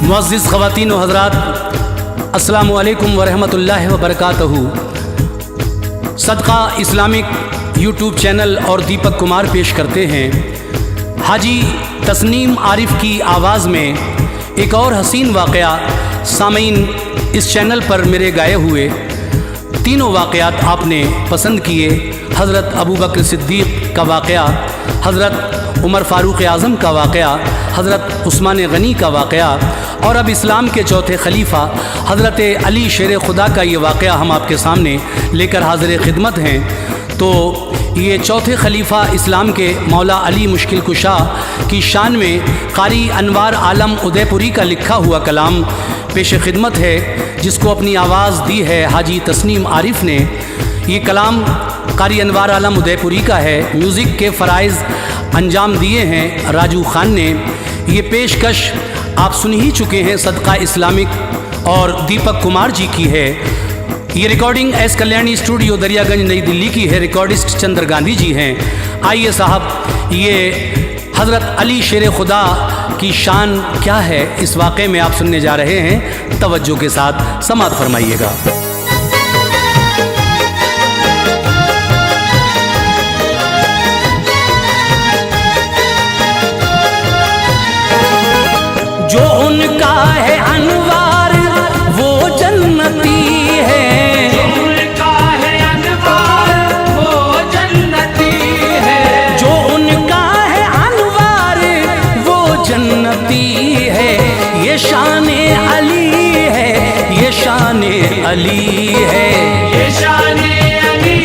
मुअज़्ज़िज़ ख़वातीन व हज़रात, अस्सलामु अलैकुम व रहमतुल्लाहि व बरकातहू। सदका इस्लामिक यूट्यूब चैनल और दीपक कुमार पेश करते हैं हाजी तस्नीम आरिफ की आवाज़ में एक और हसीन वाक़या। सामीन, इस चैनल पर मेरे गाए हुए तीनों वाक़यात आपने पसंद किए। हज़रत अबू बकर सिद्दीक़ का वाक़या, हज़रत उमर फ़ारूक़ आज़म का वाक़या, हज़रत उस्मान गनी का वाक़या और अब इस्लाम के चौथे खलीफा हज़रत अली शेर खुदा का ये वाक़या हम आपके सामने लेकर हाज़िर खिदमत हैं। तो ये चौथे खलीफा इस्लाम के मौला अली मुश्किल कुशा की शान में क़ारी अनवार आलम उदयपुरी का लिखा हुआ कलाम पेश खिदमत है, जिसको अपनी आवाज़ दी है हाजी तस्नीम आरिफ ने। ये कलाम क़ारी अनवार आलम उदयपुरी का है। म्यूज़िक के फ़राइज़ अंजाम दिए हैं राजू खान ने। ये पेशकश आप सुन ही चुके हैं, सदका इस्लामिक और दीपक कुमार जी की है। ये recording S Kalyani studio Daryaganj नई दिल्ली की है। रिकॉर्डिस्ट चंद्र गांधी जी हैं। आइए साहब, ये हज़रत अली शेर खुदा की शान क्या है इस वाक़े में आप सुनने जा रहे हैं। तवज्जो के साथ समाअत फरमाइएगा। जो उनका है अनवार वो जन्नती है, जो उनका है अनवार वो जन्नती है, जो उनका है अनवार वो जन्नती है। ये शाने अली है, ये शाने अली है, ये शाने अली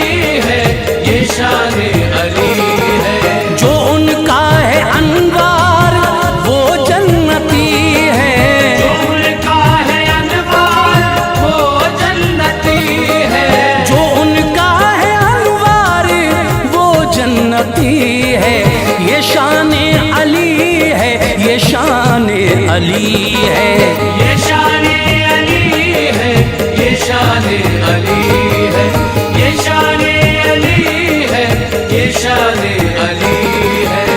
है, ये शाने अली है। जो उनका है अनवार वो जन्नती है, जो उनका है अनवार वो जन्नती है, जो उनका है अनवार वो जन्नती है। ये शाने अली है, ये शाने अली है, ये शाने अली है, ये शाने अली है, ये शाने अली है, ये शाने अली है।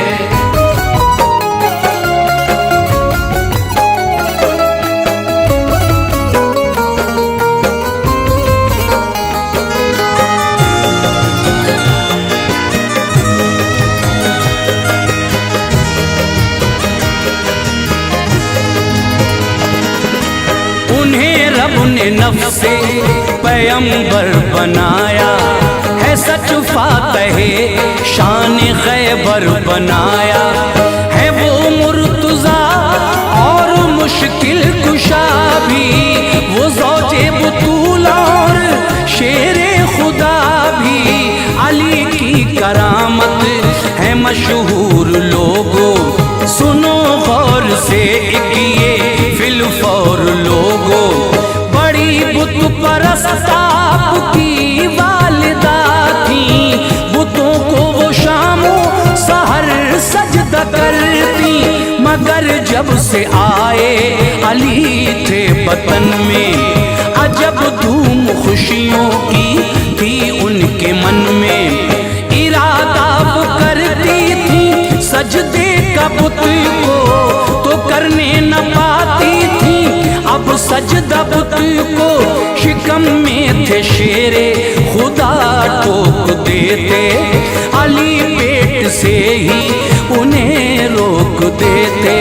उन्हें रब ने नफ्से पैगंबर बनाया है, सच फातहे शान खैबर बनाया है। वो मुर्तज़ा और मुश्किल कुशा भी, वो ज़ौजे बुतूल और शेरे खुदा भी। अली की करामत है मशहूर लोगों, सुनो गौर से एक ये फिलफौर लोगों। बड़ी बुत परस्त आपकी वालिदा थी, बुतों को वो शामो सहर सजदा करती। मगर जब से आए अली थे वतन में, अजब धूम खुशियों की थी उनके मन में। इरादा वो करती थी सजदे का बुत को, तो करने न पाती थी अब सजदा बुत को। शिकम में थे शेरे खुदा टोक देते, अली पेट से ही उन्हें रोक देते।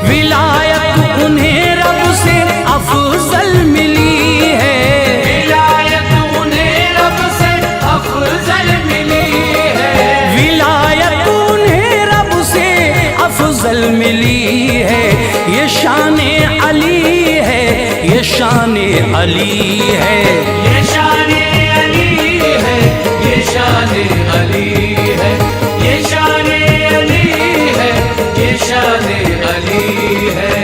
विलायत उन्हें रब से अफजल मिली है, विलायत उन्हें रब से अफजल मिली है, विलायत उन्हें रब से अफजल मिली है। ये शाने अली है, ये शाने अली है, ये शाने अली है, ये शाने अली है, ये शाने अली है, ये शाने अली है।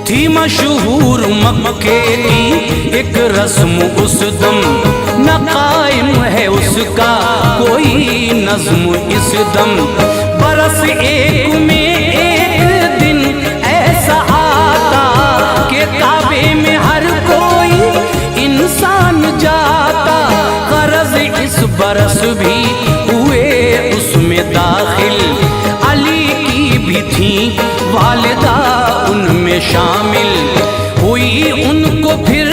थी मशहूर मक्के की एक रस्म उस दम, न कायम है उसका कोई नज्म इस दम। बरस एक में एक दिन ऐसा आता शामिल हुई उनको फिर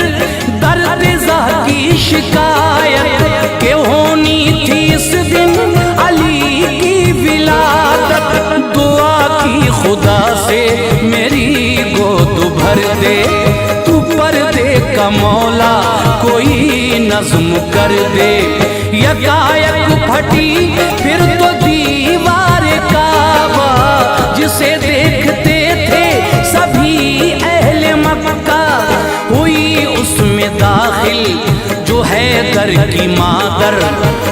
दर्द ज़ह की शिकायत के होनी थी इस दिन अली की विलादत। दुआ की खुदा से मेरी गोद भर दे, तू पर्दे का मौला कोई नज़्म कर दे। यकायक फटी फिर तो दीवार काबा, जिसे देखते थे सभी अहले मक्का। हुई उसमें दाखिल जो हैदर की मादर,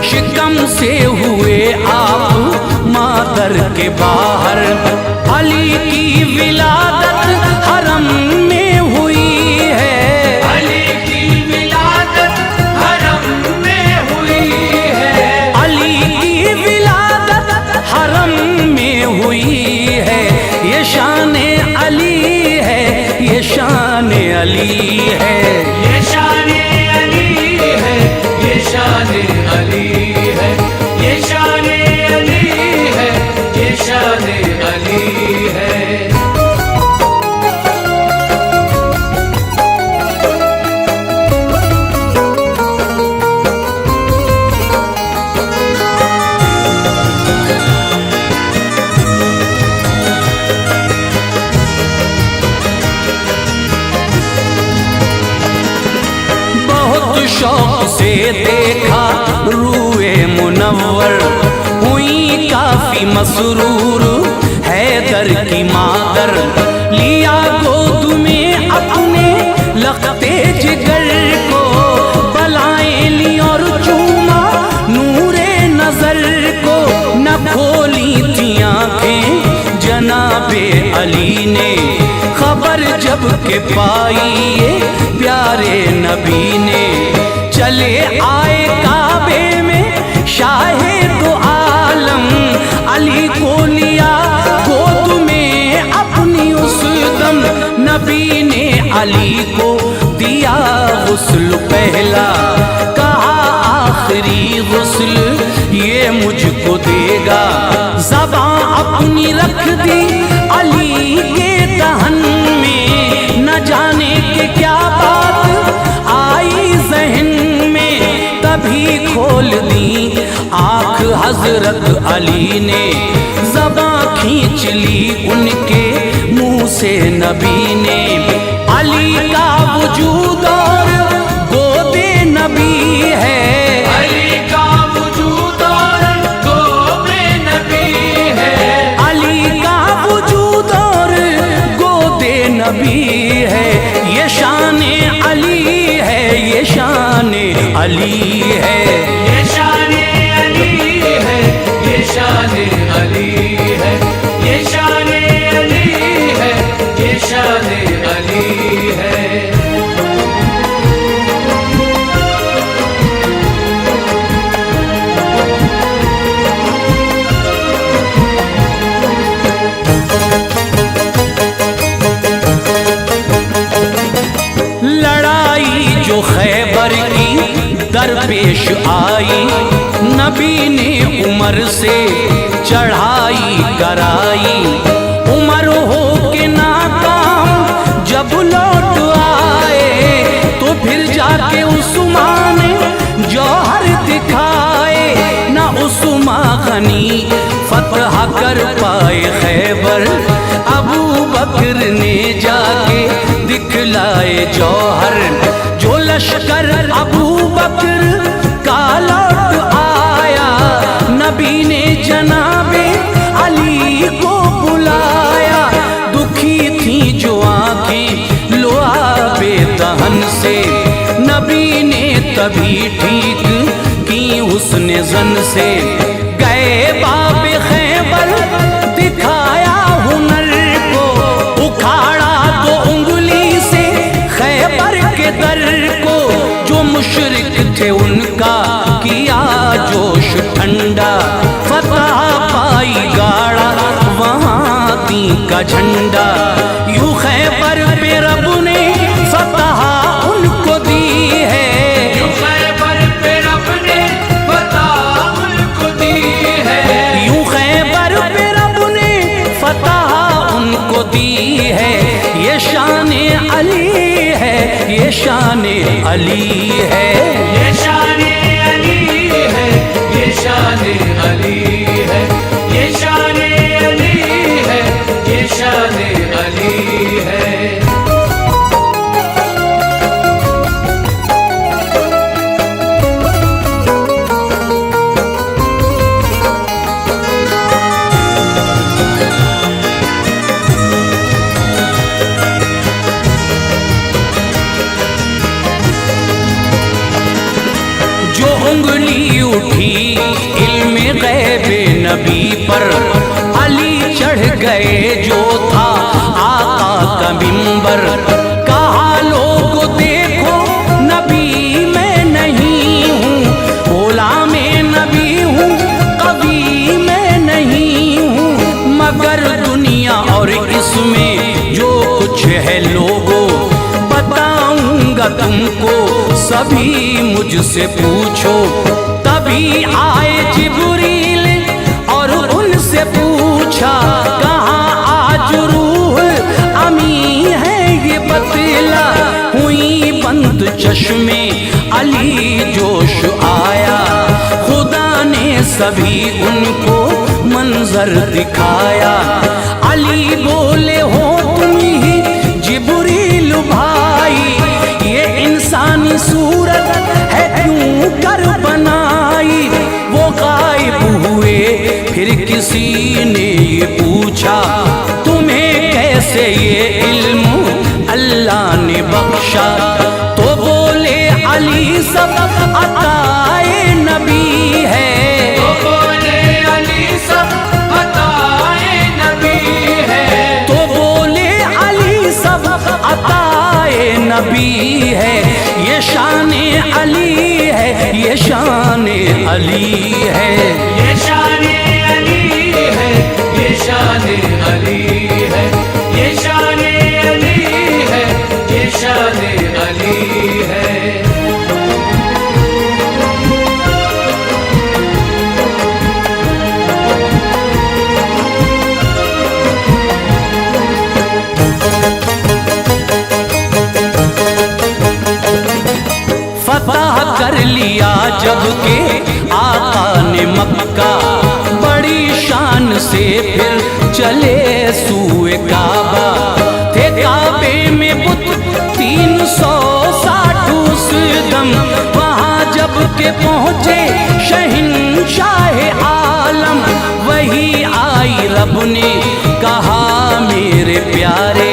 शिकम से हुए आप मादर के बाहर। अली की विलादत हरम में हुई है, अली की विलादत हरम में हुई है, अली की विलादत हरम में हुई है। ये शान-ए अली है, ये शान-ए अली है, ये शान-ए अली है, ये शान-ए अली है, ये शान-ए अली है, ये शान-ए अली है। शौक से देखा रूए मुनव्वर, हुई काफी मसरूर हैदर की मादर। लिया गोद में अपने लखते जिगर को, बलाएं ली और चूमा नूरे नजर को। न खोली थी आंखें जनाबे अली ने, खबर जब के पाई ये प्यारे नबी ने। चले आए काबे में शाहे दो आलम, अली को लिया गोद में अपनी उस दम। नबी ने अली को दिया गुस्ल पहला, कहा आखिरी गुस्ल ये मुझको देगा। ज़बां अपनी रख दी अली के दहन में, न जाने के क्या बात आई जहन में। तभी खोल दी आँख हजरत अली ने, ज़बां खींच ली उनके मुंह से नबी ने। अली का वजूद और गोदे नबी है, अली का वजूद और गोदे नबी है, अली का वजूद और गोदे नबी है। ये शान-ए अली है, ये शान-ए अली है, ये शान-ए अली है, ये शान-ए अली है, ये शान-ए अली है, ये शान-ए अली है। लड़ाई जो खैबर की दरपेश आई, नबी ने उमर से चढ़ाई कराई। उमर हो के नाकाम जब लौट आए, तो फिर जाके उस्मान जौहर दिखाए। न उस्मान गनी फतह कर पाए खैबर, अबू बकर ने जाके दिखलाए जौहर। जो लश्कर अबू बकर का लौट आया, नबी ने जनाबे अली को बुलाया। दुखी थी जो आंखें लुआबे दहन से, नबी ने तभी ठीक की हुस्न ज़न से। गए बाबे खैबर दिखाया हुनर को, उखाड़ा तो उंगली से खैबर के दर को। जो मुशरिक थे उनका किया जोश ठंडा, फतह पाई गाड़ा वहाँ दी का झंडा। यूं खैबर पे रब ने फतह उनको दी है, यूं खैबर पे रब ने फतह उनको दी है, यूं खैबर पे रब ने फतह उनको दी है। ये ये शान अली है, ये शान अली है, ये शान अली है, ये शान अली है, ये शान अली है, ये शान अली है। उंगली उठी इल्मे गैबे नबी पर, अली चढ़ गए जो था आका का मिंबर। कहा लोग देखो नबी मैं नहीं हूँ, बोला मैं नबी हूँ, कभी मैं नहीं हूँ, मगर दुनिया और इसमें जो कुछ है लोगों बताऊंगा तुमको, सभी मुझसे पूछो। तभी आए जिब्रील और उनसे पूछा, कहाँ आज रूह अमी है ये बतला। हुई बंद चश्मे अली जोश आया, खुदा ने सभी उनको मंजर दिखाया। अली बोले हो तुम ही जिब्रील भाई, ये इंसानी सूरत है क्यों कर बनाई। वो गायब हुए फिर किसी ने ये पूछा, तुम्हें कैसे ये इल्म अल्लाह ने बख्शा। तो बोले अली सब अताए नबी है, तो बोले अली सब अताए नबी है, तो बोले अली सब अताए नबी है। ये शान अली है, ये शान अली है, ये शान अली है, ये शान अली है, ये शान अली है, ये शान अली है। फतह कर लिया जब के आका ने मक्का, बड़ी शान से फिर चले सूए काबा। थे काबे में बुत 360 उस दम, वहाँ जब के पहुँचे शहंशाह आलम। वही आई रब ने कहा मेरे प्यारे,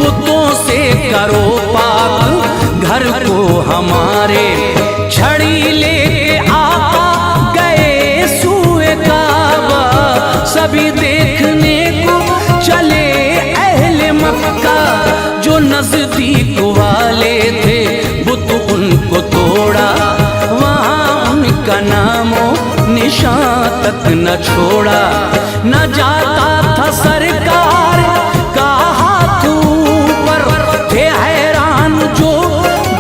बुतों से करो पाक घर को हमारे। छड़ी लेके आका गए सूए काबा, सभी देखने को चले अहले मक्का। जो नजदीक वाले थे बुत उनको तोड़ा, वहाँ उनका नामो निशान तक न छोड़ा। न जाता था सरकार का हाथ ऊपर, थे हैरान जो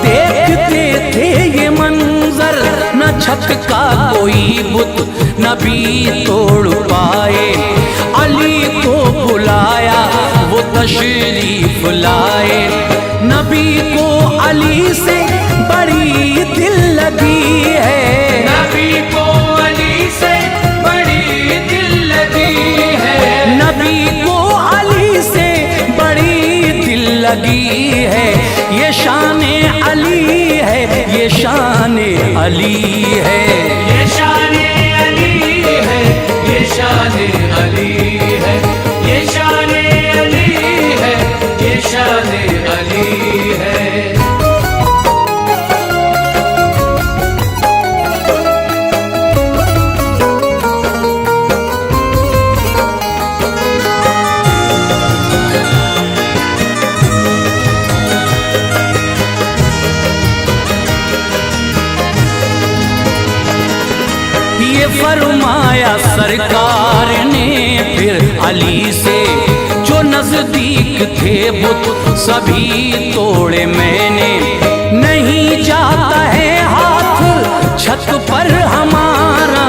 देखते थे ये मंजर। न छत का कोई बुत नबी तोड़ पाए, अली को बुलाया वो तशरीफ लाए। नबी को अली से बड़ी दिल लगी है, नबी को अली से बड़ी दिल लगी है, नबी को अली से बड़ी दिल लगी है। ये शान अली है, ये शान अली है, ये शान अली है, ये शान अली है, ये शान अली है, ये शान अली है। ये फरमाया सरकार ने फिर अली से, जो नजदीक थे बुत सभी तोड़े मैंने। नहीं जाता है हाथ छत पर हमारा,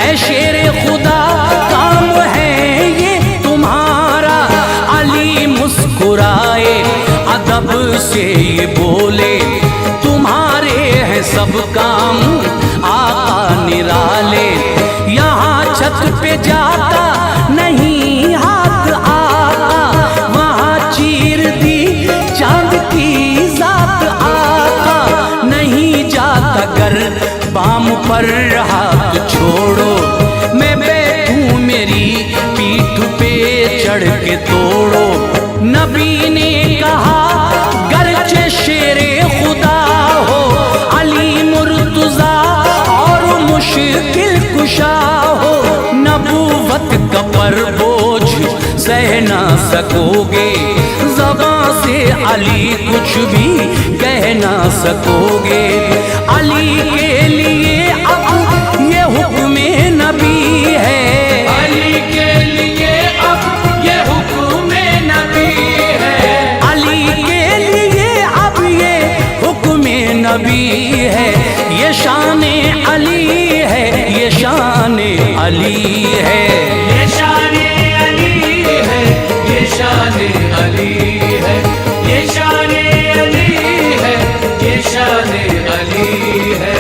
ऐ शेर खुदा काम है ये तुम्हारा। अली मुस्कुराए से ये बोले, तुम्हारे हैं सब काम आका निराले। यहाँ छत पे जाता नहीं हाथ आका, वहाँ चीर दी चांद की जात आका। नहीं जाता गर बाम पर हाथ छोड़ो, मैं बैठूं मेरी पीठ पे चढ़ के तोड़ो। नबी ने कहा गरचे शेरे खुदा हो, अली मुर्तजा और मुश्किल कुशा हो। नबूवत का पर बोझ सह ना सकोगे, ज़बां से अली कुछ भी कह ना सकोगे। अली के लिए अब ये हुक्म नबी है, अली के लिए अब ये हुक्म नबी है। अली के लिए अब ये हुक्म नबी है। ये शान अली है, ये शान अली है, ये शान अली है, ये शान अली है, ये शान अली है, ये शान अली है।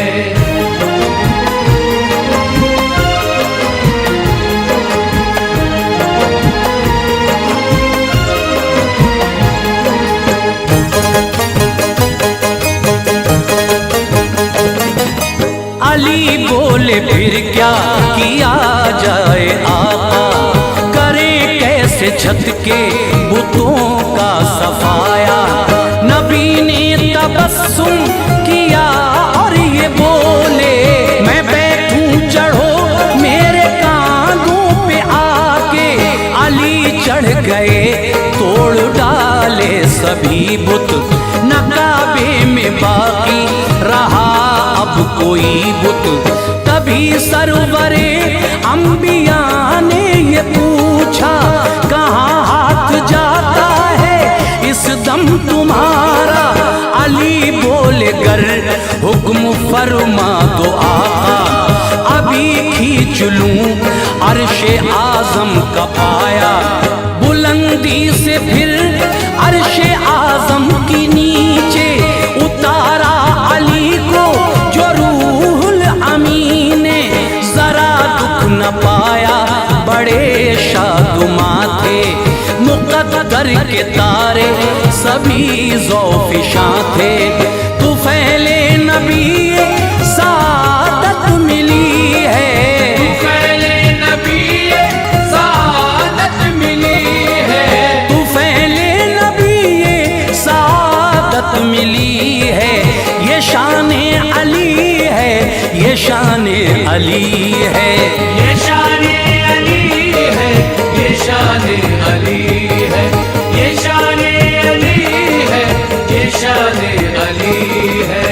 अली बोले फिर क्या किया जाए आका, करें कैसे छत के बुतों का सफाया। नबी ने तबस्सुम किया और ये बोले, मैं बैठूं चढ़ो मेरे कांधों पे आके। अली चढ़ गए तोड़ डाले सभी बुत, न काबे में बाकी रहा अब कोई बुत। तभी सरवरे अंबिया ने ये पूछा, कहाँ हाथ जाता है इस दम तुम्हारा। अली बोले गर हुक्म फरमा दो आका, अभी खींच लूं अर्शे आजम का पाया। बुलंदी से फिर अर्शे आजम की नीचे उतारा अली को जो रूहुल अमीन ने। जरा दुख न पाया बड़े शादुमा थे, मुक़द्दर के तारे सभी ज़ौफ़िशां थे। तू फैले नबी सादत मिली है, तू फैले नबी सादत मिली है, तू फैले नबी सादत मिली है। ये शान अली है, ये शान अली है, ये शान अली है, ये शान अली है, ये शान अली है, ये शान अली है।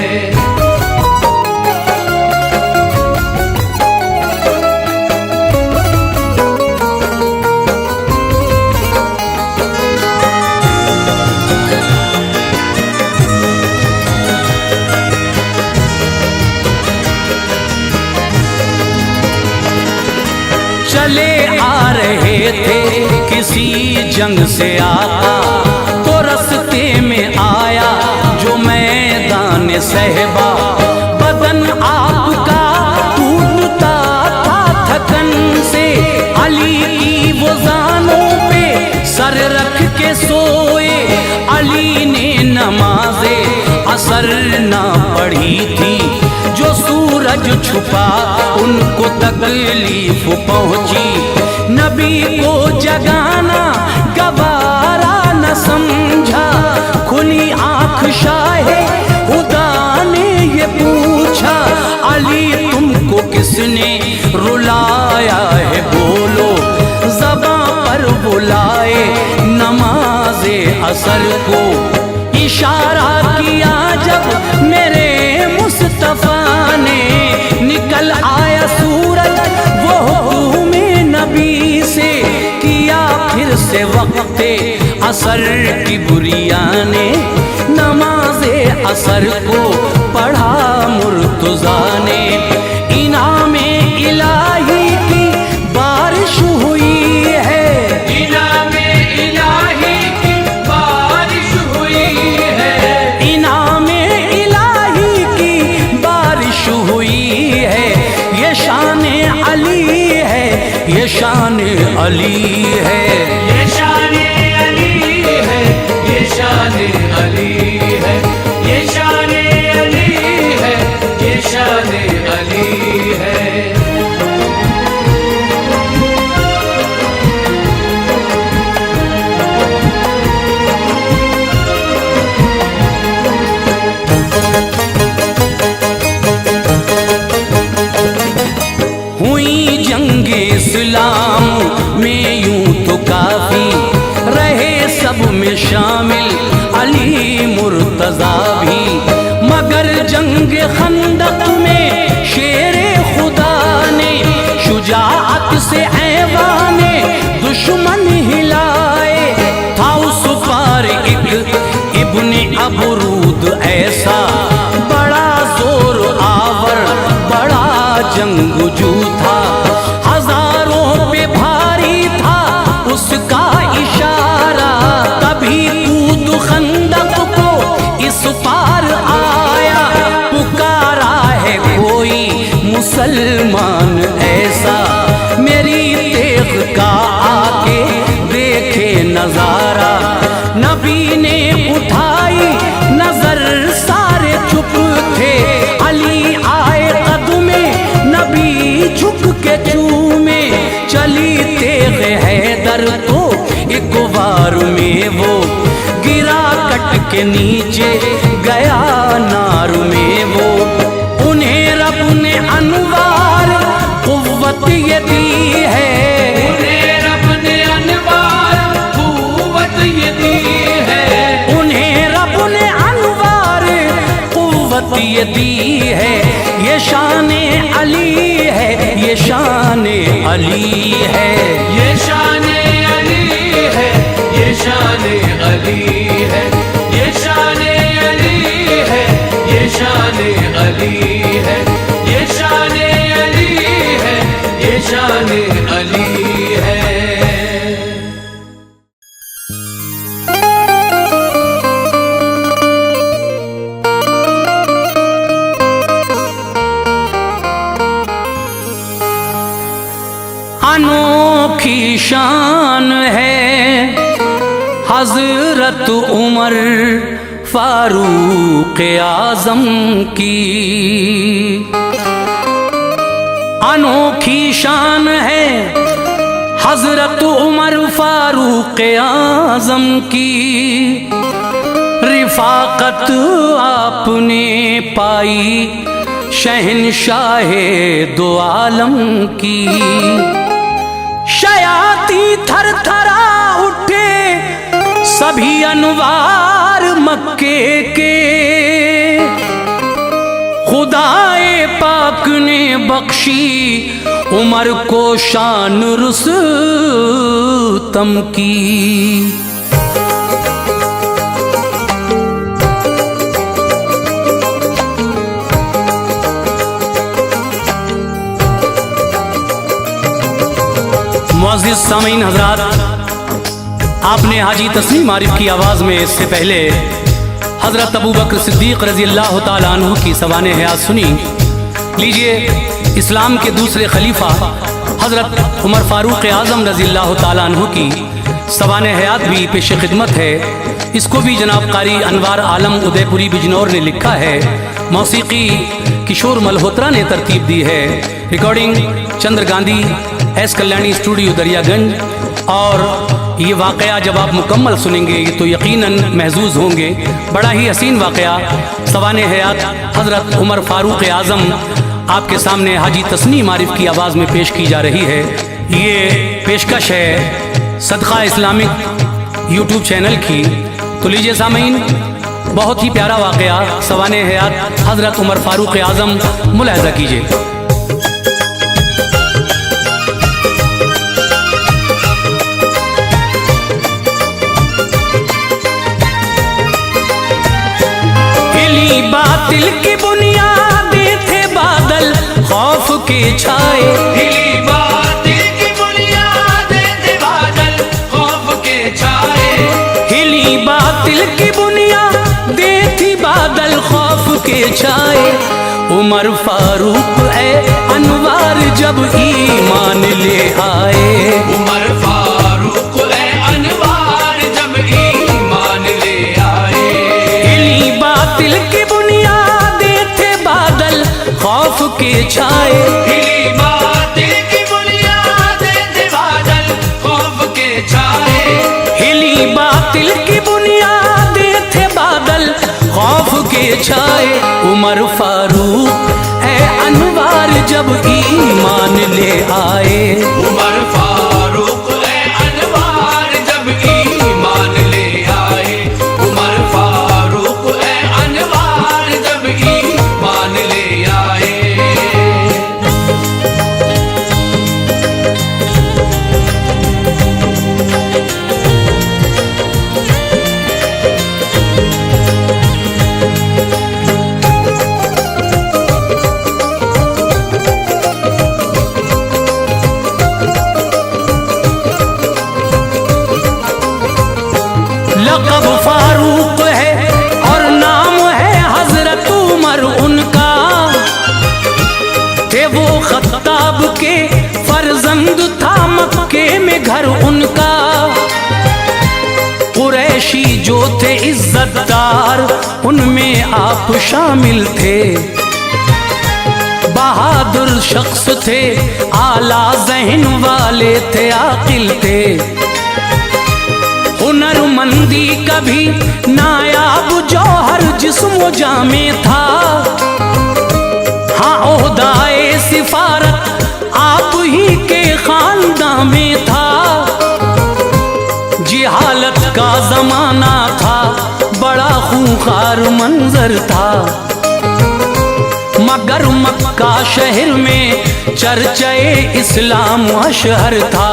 चले आ रहे थे किसी जंग से आका, तो रस्ते में आया जो मैदान सहबा। बदन आपका टूटता था थकन से, अली की वो जानों पे सर रख के सोए। अली ने नमाज़े असर ना पढ़ी थी, जो सूरज छुपा उनको तकलीफ पहुंची। नबी को जगाना गवारा न समझा, खुली आंख शाहे खुदा ने ये पूछा, अली तुमको किसने रुलाया है बोलो। ज़बां पर बुलाए नमाज़े असर को, इशारा किया जब मेरे मुस्तफा ने। निकल आया सूरज वो हुक्म नबी से, किया फिर से वक्ते असर की बुरिया ने। नमाज़े असर को पढ़ा मुर्तज़ा ने, इनामे इलाही की बारिश हुई है, इनामे इलाही की बारिश हुई है। अली है। ये शाने अली है, ये शाने अली है, ये शाने अली है, ये शाने अली है। हुई जंगे इस्लाम में यूं तो काफी रहे सब में शामिल अली मुर्तजा भी, मगर जंग खंदक में शेरे खुदा ने शुजाअत से ऐवाने दुश्मन हिलाए। था उस पार एक इब्ने अबरूद ऐसा बड़ा जोर आवर बड़ा जंगजू था, हजारों पे भारी था उसका इशारा, तभी कूद खंदक को इस पार आया। पुकारा है कोई मुसलमान ऐसा मेरी तेग का आके देखे नजारा। नबी ने उठाई नजर सारे चुप थे, अली आए कदमे नबी झुक के चूमे। चली तेग हैदर तो एक बार में वो गिरा कट के नीचे गया नार में वो। उन्हें रब ने अनवार कुव्वत ये दी है, उन्हें रब ने अनवार कुव्वत ये दी है, उन्हें रब ने अनवार कुव्वत ये दी है। ये शाने अली है, ये शाने अली है, ये शाने अली है, ये शाने अली है, ये शाने अली है, ये शाने अली है, ये शाने अली है, ये शाने अली है। अनोखी शान है हजरत उमर फारूक आजम की, अनोखी शान है हजरत उमर फारूक आजम की। रिफाकत आपने पाई शहनशाहे दो आलम की, शयाती थर थरा उठे सभी अनवार मक्के के, खुदाए पाक ने बख्शी उमर को शान रुस्तम की। मुअज़्ज़िज़ सामीन हज़रात, आपने हाजी तस्लीम आरिफ की आवाज़ में इससे पहले हज़रत अबू बकर सिद्दीक़ रज़ी अल्लाह ताला अन्हु की सवाने हयात सुनी। लीजिए, इस्लाम के दूसरे खलीफा हज़रत उमर फ़ारूक आज़म रज़ी अल्लाह ताला अन्हु की सवाने हयात भी पेश खिदमत है। इसको भी जनाब कारी अनवार आलम उदयपुरी बिजनौर ने लिखा है, मौसीकी किशोर मल्होत्रा ने तरतीब दी है, रिकॉर्डिंग चंद्र गांधी एस कल्याणी स्टूडियो दरियागंज। और ये वाक़या जब आप मुकम्मल सुनेंगे तो यकीनन महजूज होंगे। बड़ा ही हसीन वाक़या सवाने हयात हज़रत उमर फ़ारूक आज़म आपके सामने हाजी तस्नीम आरिफ की आवाज़ में पेश की जा रही है। ये पेशकश है सदका इस्लामिक यूट्यूब चैनल की। तो लीजिए सामीन, बहुत ही प्यारा वाक़या सवाने हयात हज़रत उमर फ़ारूक आज़म मुलाहिज़ा कीजिए। बातिल की बुनियादें थे बादल खौफ के छाए, हिली बातिल की बुनियादें थे बादल खौफ के छाए, हिली बातिल की बुनियादें थी बादल खौफ के छाए। उमर फारूक ए अनवार जब ईमान ले आए, उमर बातिल की बुनियादें थे बादल खौफ के छाए, हिली बातिल की बुनियादें थे बादल खौफ के छाए, हिली बातिल की बुनियादें थे बादल खौफ के छाए। उमर फारूक है अनवार जब ईमान ले आए, उमर फारूक है अनवार जब ईमान ले आए, उमर फारूक है अनवार जब ईमान ले आए। लक़ब फारूक है और नाम है हजरत उमर उनका, थे वो खत्ताब के फर्जंद था मक्के में घर उनका। कुरैशी जो थे इज्जतदार उनमें आप शामिल थे, बहादुर शख्स थे आला ज़हन वाले थे आकिल थे। हुनरमंदी का भी नायाब जौहर जिस्म जामे था, हाँ ओहदाए सिफारत आप ही के खानदान में था। जिहालत का जमाना था बड़ा खूंखार मंजर था, मगर मक्का शहर में चर्चाए इस्लाम अशहर था।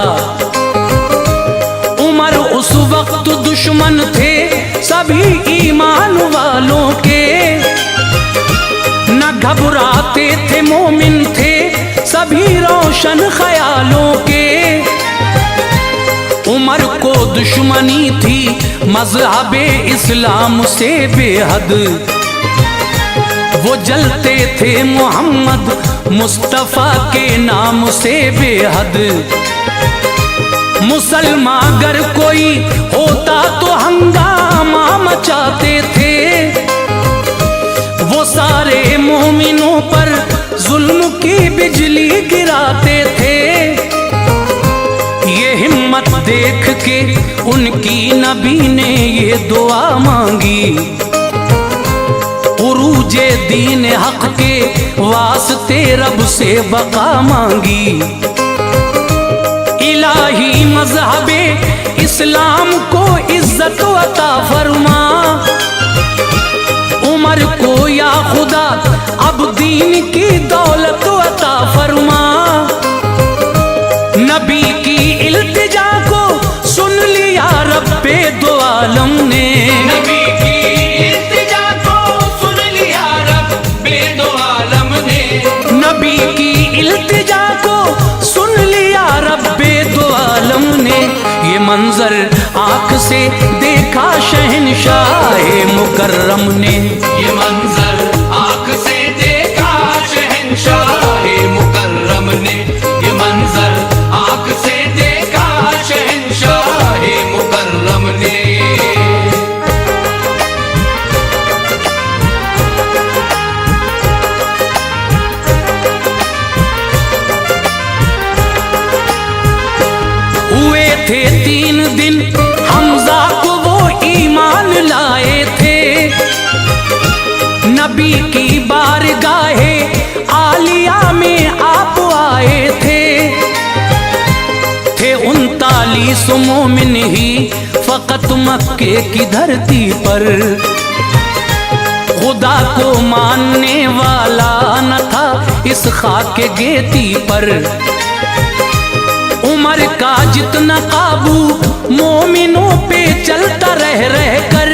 उमर उस वक्त दुश्मन थे सभी ईमान वालों के, न घबराते थे मोमिन थे सभी रोशन ख्यालों के। उमर को दुश्मनी थी मज़हबे इस्लाम से बेहद, वो जलते थे मोहम्मद मुस्तफ़ा के नाम से बेहद। मुसलमान अगर कोई होता तो हंगामा मचाते थे, वो सारे मोमिनों पर जुल्म की बिजली गिराते थे। ये हिम्मत देख के उनकी नबी ने ये दुआ मांगी, उरूजे दीन हक के वास्ते रब से बका मांगी। इलाही मज़हबे इस्लाम को इज्जत अता फरमा, उमर को या खुदा अब दीन की दौलत अता फरमा। नबी की इल्तिजा को सुन लिया रब्बे दो आलम ने, नबी की इल्तिजा को सुन लिया रब्बे दो आलम ने, नबी की इल्तिजा को सुन लिया रब्बे दो आलम ने। ये मंजर आँख से देखा शहंशाहे मुकर्रम ने, ये मंजर आँख से देखा शहंशाहे मुकर्रम ने, ये मंजर आँख से देखा शहंशाहे मुकर्रम ने। हुए थे 3 दिन हमजा को वो ईमान लाए थे, नबी की बारगाहे आलिया में आप आए थे। 39 मोमिन ही फकत मक्के की धरती पर, खुदा को मानने वाला न था इस खाके गेती पर। उमर का जितना काबू मोमिनों पे चलता रह कर,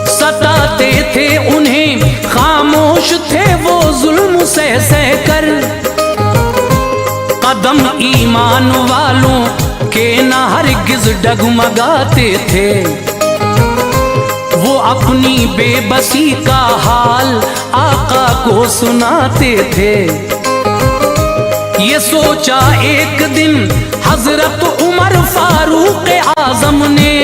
सताते थे उन्हें खामोश थे वो जुल्म सह कर। कदम ईमान वालों के न हरगिज डगमगाते थे, वो अपनी बेबसी का हाल आका को सुनाते थे। ये सोचा एक दिन हजरत उमर फारूक आजम ने,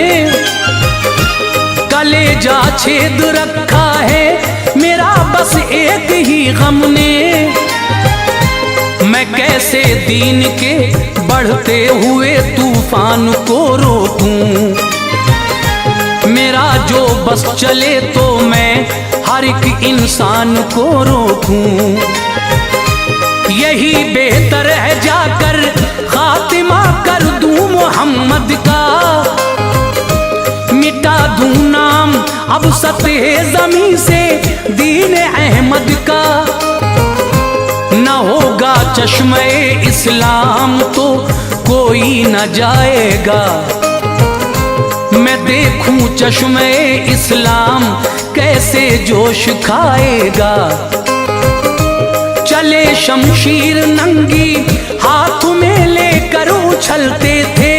कलेजे कलेजा छेद रखा है मेरा बस एक ही गम ने। मैं कैसे दीन के बढ़ते हुए तूफान को रोकूं। मेरा जो बस चले तो मैं हर एक इंसान को रोकूं। यही बेहतर है जाकर खातिमा कर दूं मोहम्मद का। मिटा दूं नाम अब सतह ज़मीं से दीन अहमद का। न होगा चश्मे इस्लाम तो कोई न जाएगा। मैं देखूं चश्मे इस्लाम कैसे जोश खाएगा। चले शमशीर नंगी हाथ में लेकर उछलते थे।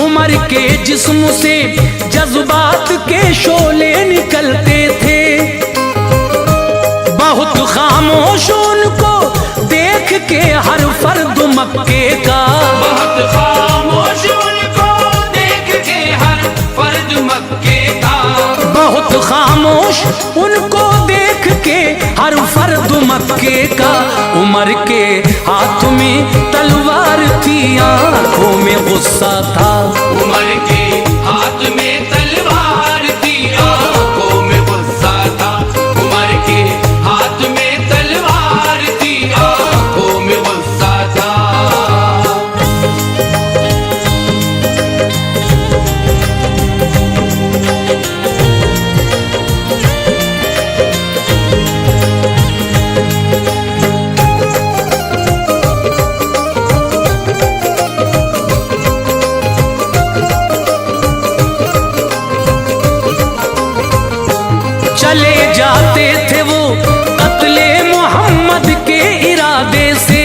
उमर के जिस्म से जज्बात के शोले निकलते थे। बहुत खामोश उनको देख के हर फर्द मक्के का। बहुत खामोश उनको देख के हर फर्द मक्के का। बहुत खामोश उनको देख के हर फर्द मक्के का। उमर के हाथ में तलवार थी आंखों में गुस्सा था। उमर के हाथ में तलवार थी आंखों में गुस्सा था। उमर के हाथ में तलवार थी आंखों में गुस्सा था। चले जाते थे वो कत्ले मोहम्मद के इरादे से।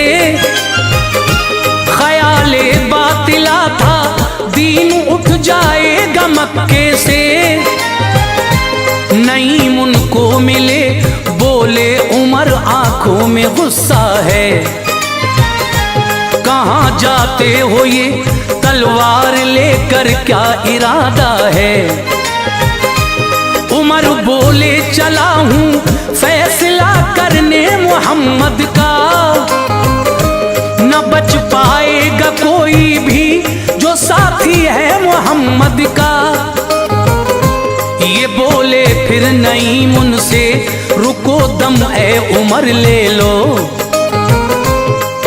ख्याले बातिला था दीन उठ जाएगा मक्के से। नईम उनको मिले बोले उमर आंखों में गुस्सा है। कहाँ जाते हो ये तलवार लेकर क्या इरादा है। उमर बोले चला हूँ फैसला करने मोहम्मद का। न बच पाएगा कोई भी जो साथी है मोहम्मद का। ये बोले फिर नईम उनसे रुको दम ए उमर ले लो।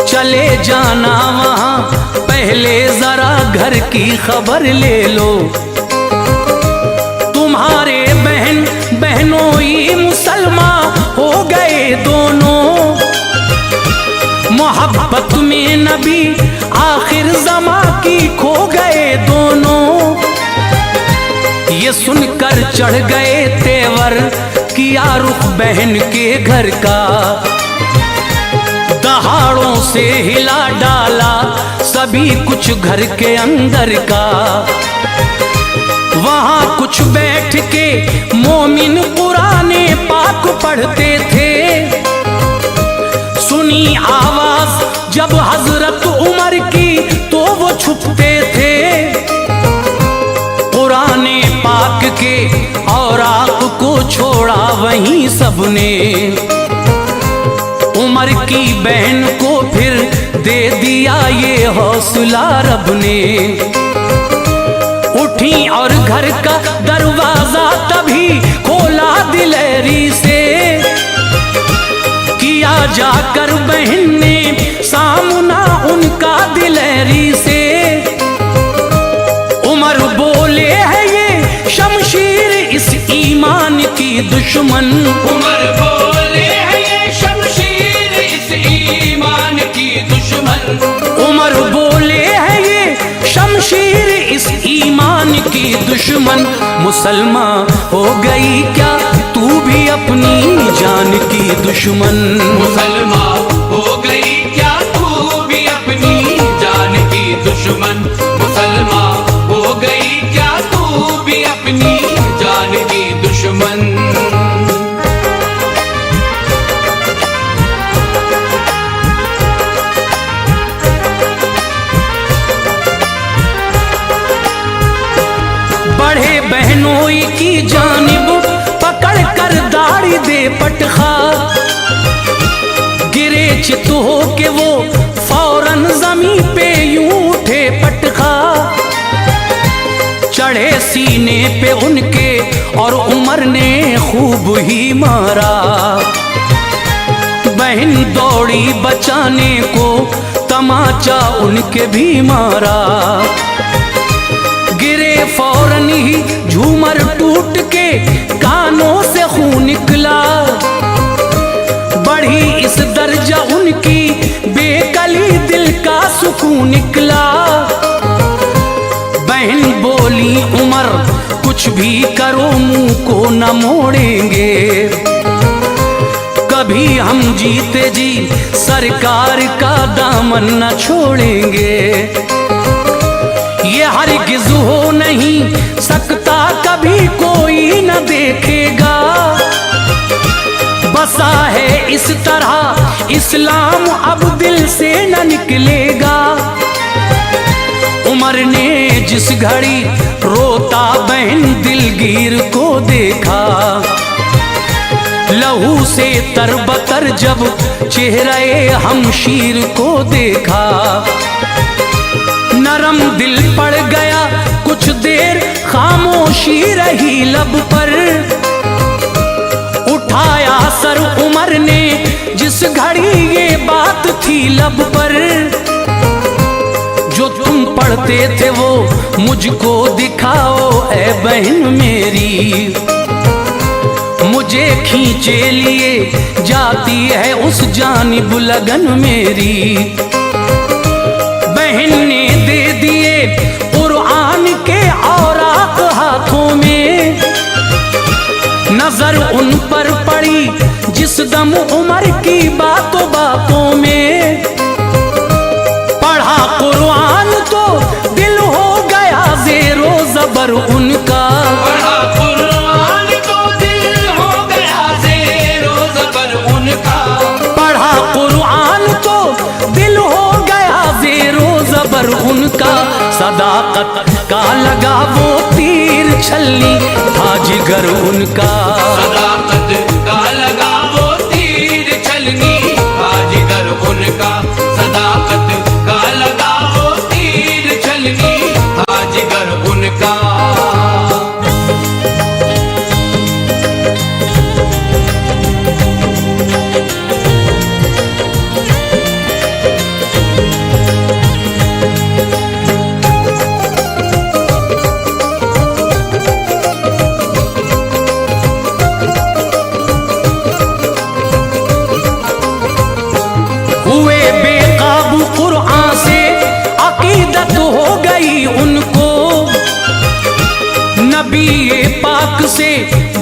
चले जाना वहाँ पहले जरा घर की खबर ले लो। तुम्हारे बहन बहनोई मुसलमान हो गए दोनों। मोहब्बत में नबी आखिर ज़मा की खो गए दोनों। ये सुनकर चढ़ गए तेवर किया रुख बहन के घर का। दहाड़ों से हिला डाला सभी कुछ घर के अंदर का। वहाँ कुछ बैठ के मोमिन पुराने पाक पढ़ते थे। सुनी आवाज जब हजरत उमर की तो वो छुपते थे। पुराने पाक के औराक को छोड़ा वहीं सबने। उमर की बहन को फिर दे दिया ये हौसला रब ने। उठी और घर का दरवाजा तभी खोला दिलेरी से। किया जाकर बहन ने सामना उनका दिलेरी से। उमर बोले है ये शमशीर इस ईमान की दुश्मन। उमर बोले है ये शमशीर इस ईमान की दुश्मन। उमर बोले है ये शमशीर इस ईमान की दुश्मन। मुसलमान हो गई क्या तू भी अपनी जान की दुश्मन। मुसलमान हो गई क्या तू भी अपनी जान की दुश्मन। मुसलमान हो गई क्या तू भी अपनी जान की दुश्मन। बढ़े बहनोई की जानिब पकड़ कर दाढ़ी दे पटखा, गिरे चित हो के वो फौरन जमी पे यूं उठे पटखा। चढ़े सीने पे उनके और उमर ने खूब ही मारा, बहन दौड़ी बचाने को तमाचा उनके भी मारा। गिरे फौरन ही झूमर टूट के कानों से खून निकला, बढ़ी इस दर्जा उनकी बेकली दिल का सुकून निकला। बहन बोली उमर कुछ भी करो मुंह को न मोड़ेंगे, कभी हम जीते जी सरकार का दामन न छोड़ेंगे। ये हरगिज़ हो नहीं सकता कभी कोई न देखेगा, बसा है इस तरह इस्लाम अब दिल से न निकलेगा। उमर ने जिस घड़ी रोता बहन दिलगीर को देखा, लहू से तरबतर जब चेहरे हमशीर को देखा। नरम दिल पड़ गया कुछ देर खामोशी रही लब पर, उठाया सर उमर ने जिस घड़ी ये बात थी लब पर। जो तुम पढ़ते थे वो मुझको दिखाओ ऐ बहन मेरी, मुझे खींचे लिए जाती है उस जानिब लगन मेरी। बहन ने दे दिए कुरान के औराक हाथों में, नजर उन पर पड़ी जिस दम उमर की बातों बातों में। पढ़ा कुरान तो दिल हो गया ज़ेरो ज़बर उनका, पढ़ा कुरान तो दिल हो गया ज़ेरो ज़बर उनका। पढ़ा कुरान तो दिल हो गया ज़ेरो ज़बर उनका। सदाकत का लगा वो तीर छलनी था जिगर उनका, सदाकत का लगा वो तीर छलनी था जिगर उनका। सदाकत का लगा वो तीर छलनी था जिगर उनका। हुए बेकाबू कुरान से अकीदत हो गई उनको, नबी पाक से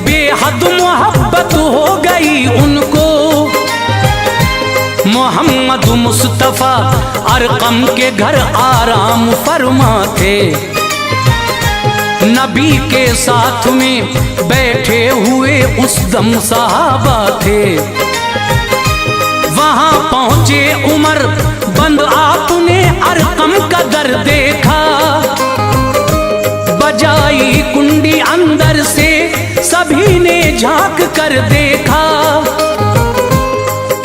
बेहद मोहब्बत हो गई उनको। मोहम्मद मुस्तफा अरकम के घर आराम फरमा थे, नबी के साथ में बैठे हुए उस दम सहाबा थे। वहां पहुंचे उमर बंद आपने अरकम का दर देखा, बजाई कुंडी अंदर से सभी ने झांक कर देखा।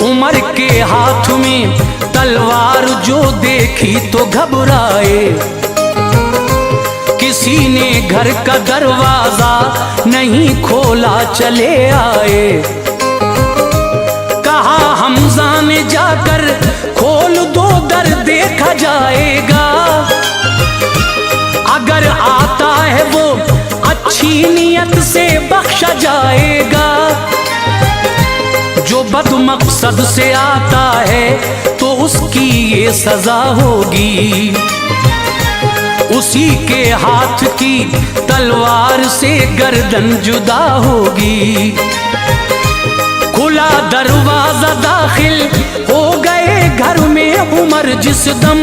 उमर के हाथ में तलवार जो देखी तो घबराए, किसी ने घर का दरवाजा नहीं खोला चले आए। कहा हमजा ने जाकर खोल दो दर देखा जाएगा, अगर आता है वो अच्छी नियत से बख्शा जाएगा। जो बदमकसद से आता है तो उसकी ये सजा होगी, उसी के हाथ की तलवार से गर्दन जुदा होगी। खुला दरवाजा दाखिल हो गए घर में उमर जिस दम,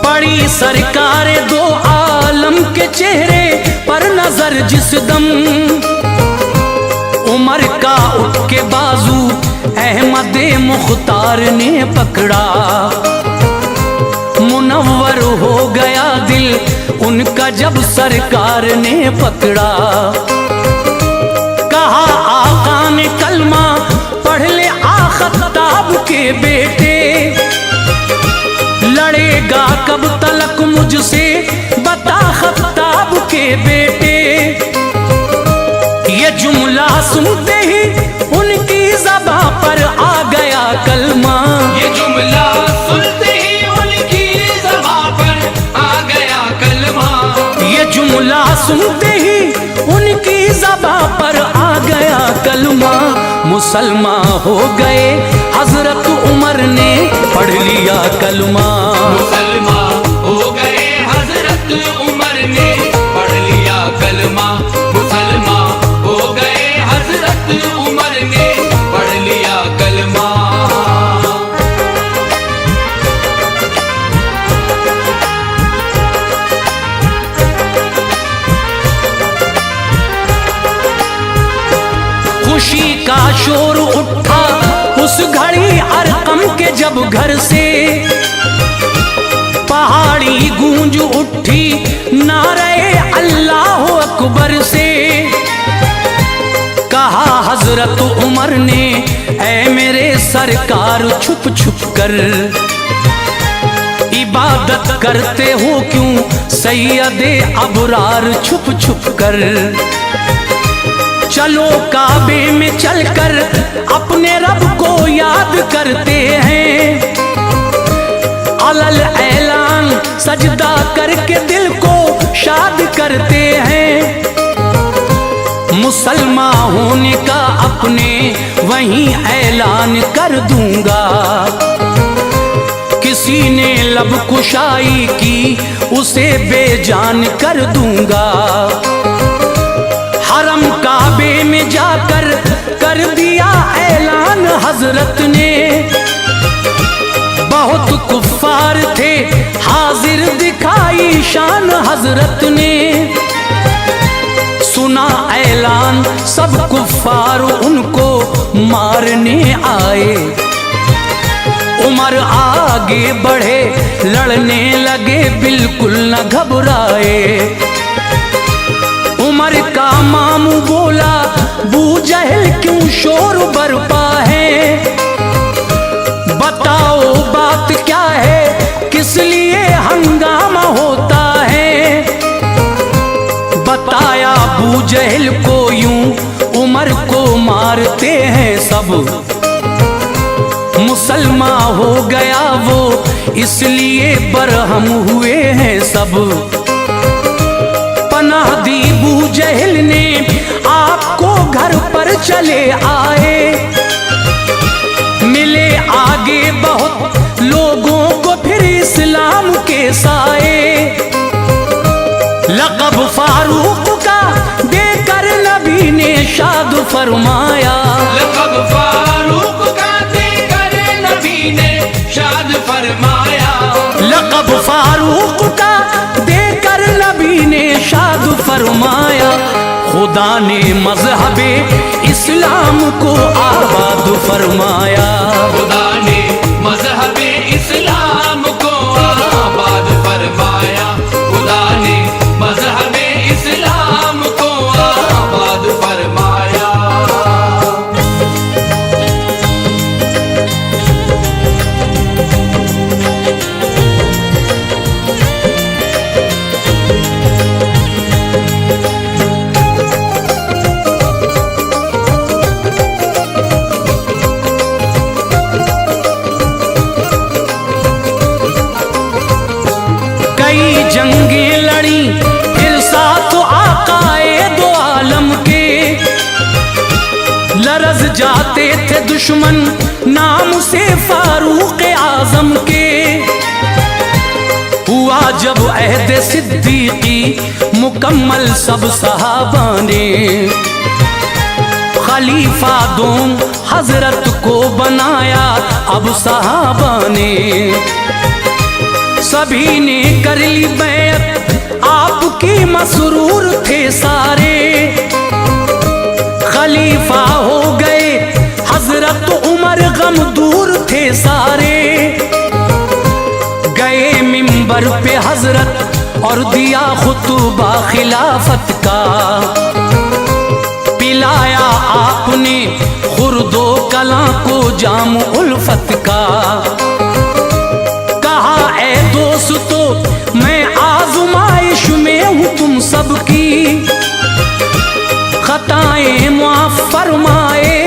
पड़ी सरकार दो आलम के चेहरे पर नजर जिस दम। उमर का उठ के बाजू अहमद मुख्तार ने पकड़ा, मुनव्वर हो गया दिल उनका जब सरकार ने पकड़ा। कहा आका ने कलमा पढ़ ले आखताब के बेटे, लड़ेगा कब तलक मुझसे बता खताब के बेटे। ये जुमला सुनते ही उनकी ज़बां पर आ गया कलमा, ये जुमला सुनते ही उनकी ज़बां पर आ गया कलमा, ये जुमला सुनते ही उनकी ज़बां पर आ गया कलमा। मुसलमान हो गए हजरत उमर ने पढ़ लिया कलमा, मुसलमान हो गए हजरत उमर ने पढ़ लिया कलमा, मुसलमान हो गए हजरत उमर ने पढ़ लिया कलमा। खुशी का शोर उठा उस घड़ी अरकम के जब घर से, पहाड़ी गूंज उठी नारे अल्लाह अकबर से। कहा हजरत उमर ने ऐ मेरे सरकार छुप छुप कर इबादत करते हो क्यों सैयदे अबरार छुप छुप कर। चलो काबे में चलकर अपने रब को याद करते हैं, अलल ऐलान सजदा करके दिल को शाद करते हैं। मुसलमान होने का अपने वहीं ऐलान कर दूंगा, किसी ने लब कुशाई की उसे बेजान कर दूंगा। हरम काबे में जाकर कर दिया ऐलान हजरत ने, बहुत कुफ्फार थे हाजिर दिखाई शान हजरत ने। सुना ऐलान सब कुफ्फार उनको मारने आए, उमर आगे बढ़े लड़ने लगे बिल्कुल न घबराए। उमर का मामू बोला बू जहल क्यों शोर बरपा है, बताओ बात क्या है किस लिए हंगामा होता है। बताया बू जहल को यूं उमर को मारते हैं सब, मुसलमान हो गया वो इसलिए बरहम हुए हैं सब। पनाह दी बू जहल ने आपको घर पर चले आए, मिले आगे बहुत लोगों को फिर इस्लाम के साए। लक़ब फारूक का देकर नबी ने शाद फरमाया, लक़ब फारूक का देकर नबी ने शाद फरमाया, लक़ब फारूक का देकर नबी ने शाद फरमाया। खुदा ने मज़हबे इस्लाम को आबाद फरमाया, खुदा ने मज़हबे इस्लाम को आबाद फरमाया, खुदा ने मज़हबे इस्लाम को आबाद फरमाया। कई जंगें लड़ी फिर साथ आकाए दो आलम के, लरज़ जाते थे दुश्मन नाम से फारूक आजम के। हुआ जब अहद सिद्दीकी मुकम्मल सब सहाबा ने, खलीफा दोम हजरत को बनाया अब सहाबा ने। सभी ने कर ली बैत आपकी मसरूर थे सारे, खलीफा हो गए हजरत उमर गम दूर थे सारे। गए मिंबर मिंबर पे हजरत और दिया खुतबा खिलाफत का। पिलाया आपने खुर्दो कला को जाम उल्फत का। कहा ए दोस्तों मैं आज़माइश में हूँ तुम सबकी, खताएं माफ फरमाए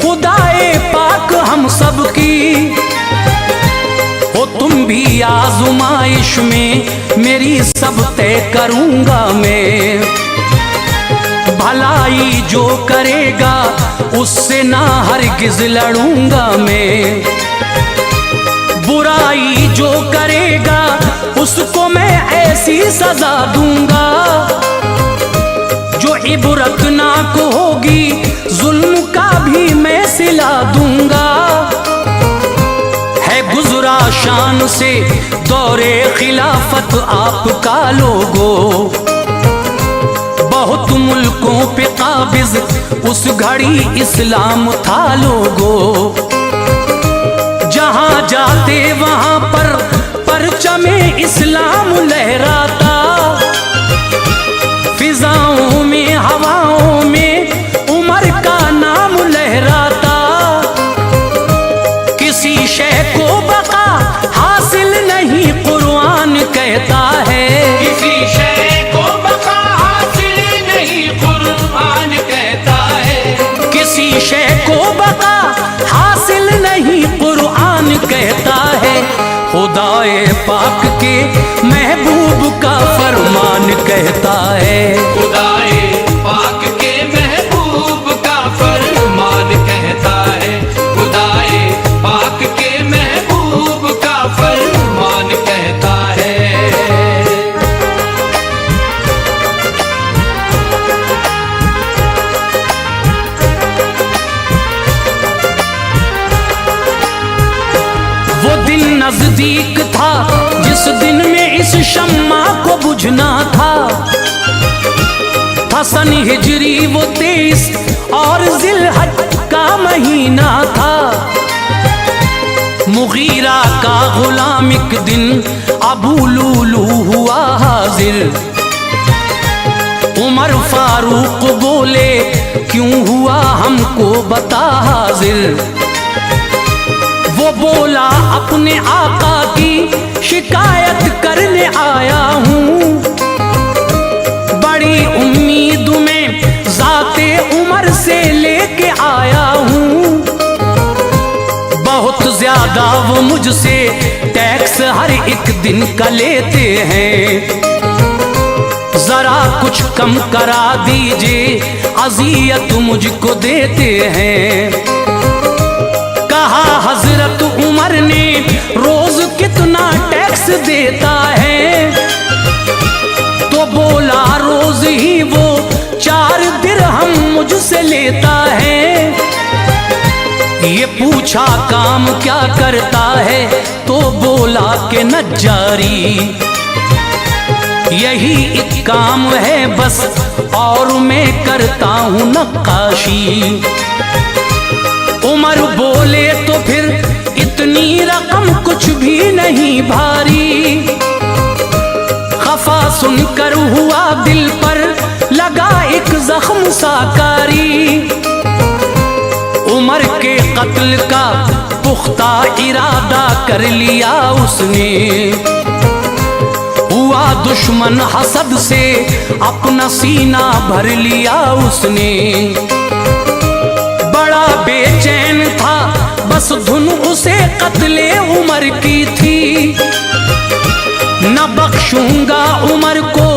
खुदाए पाक हम सबकी। हो तुम भी आज़माइश में मेरी सब तय करूँगा मैं। भलाई जो करेगा उससे ना हरगिज़ लड़ूंगा मैं। बुराई जो करेगा उसको मैं ऐसी सजा दूंगा जो इबरतनाक होगी, जुल्म का भी मैं सिला दूंगा। है गुजरा शान से दौरे खिलाफत आपका लोगो, बहुत मुल्कों पे काबिज उस घड़ी इस्लाम था लोगो। जहां जाते वहां पर परचमे इस्लाम लहराता, फिजाओं में हवाओं में उमर का नाम लहराता। किसी शय को बका हासिल नहीं कुरान कहता है, किसी शय को बका हासिल नहीं कुरान कहता है। किसी शय को बका हासिल नहीं कुरान कहता है। खुदाए पाक के महबूब का फरमान कहता है, खुदाए पाक के महबूब का फरमान कहता है। खुदाए पाक के महबूब का फरमान कहता है। वो दिन नजदीक था जिस दिन में इस शम्मा को बुझना था। सन हिजरी वो 23 और जिलहज का महीना था। मुगीरा का गुलाम एक दिन अबू लूलू हुआ हाजिर। उमर फारूक बोले क्यों हुआ हमको बता हाजिर। वो बोला अपने आका की शिकायत करने आया हूँ। बड़ी उम्मीद में ज़ाते उमर से लेके आया हूँ। बहुत ज्यादा वो मुझसे टैक्स हर एक दिन का लेते हैं। जरा कुछ कम करा दीजिए, अज़ियत मुझको देते हैं। कहा हजरत उमर ने रोज कितना टैक्स देता है। तो बोला रोज ही वो 4 दिरहम मुझसे लेता है। ये पूछा काम क्या करता है, तो बोला कि नज्जारी। यही एक काम है बस, और मैं करता हूँ नक्काशी। उमर बोले तो फिर इतनी रकम कुछ भी नहीं भारी। खफा सुनकर हुआ दिल पर लगा एक जख्म साकारी। उमर के कत्ल का पुख्ता इरादा कर लिया उसने। हुआ दुश्मन हसद से अपना सीना भर लिया उसने। बड़ा बेचैन था बस धुन उसे कत्ले उमर की थी। न बख्शूंगा उमर को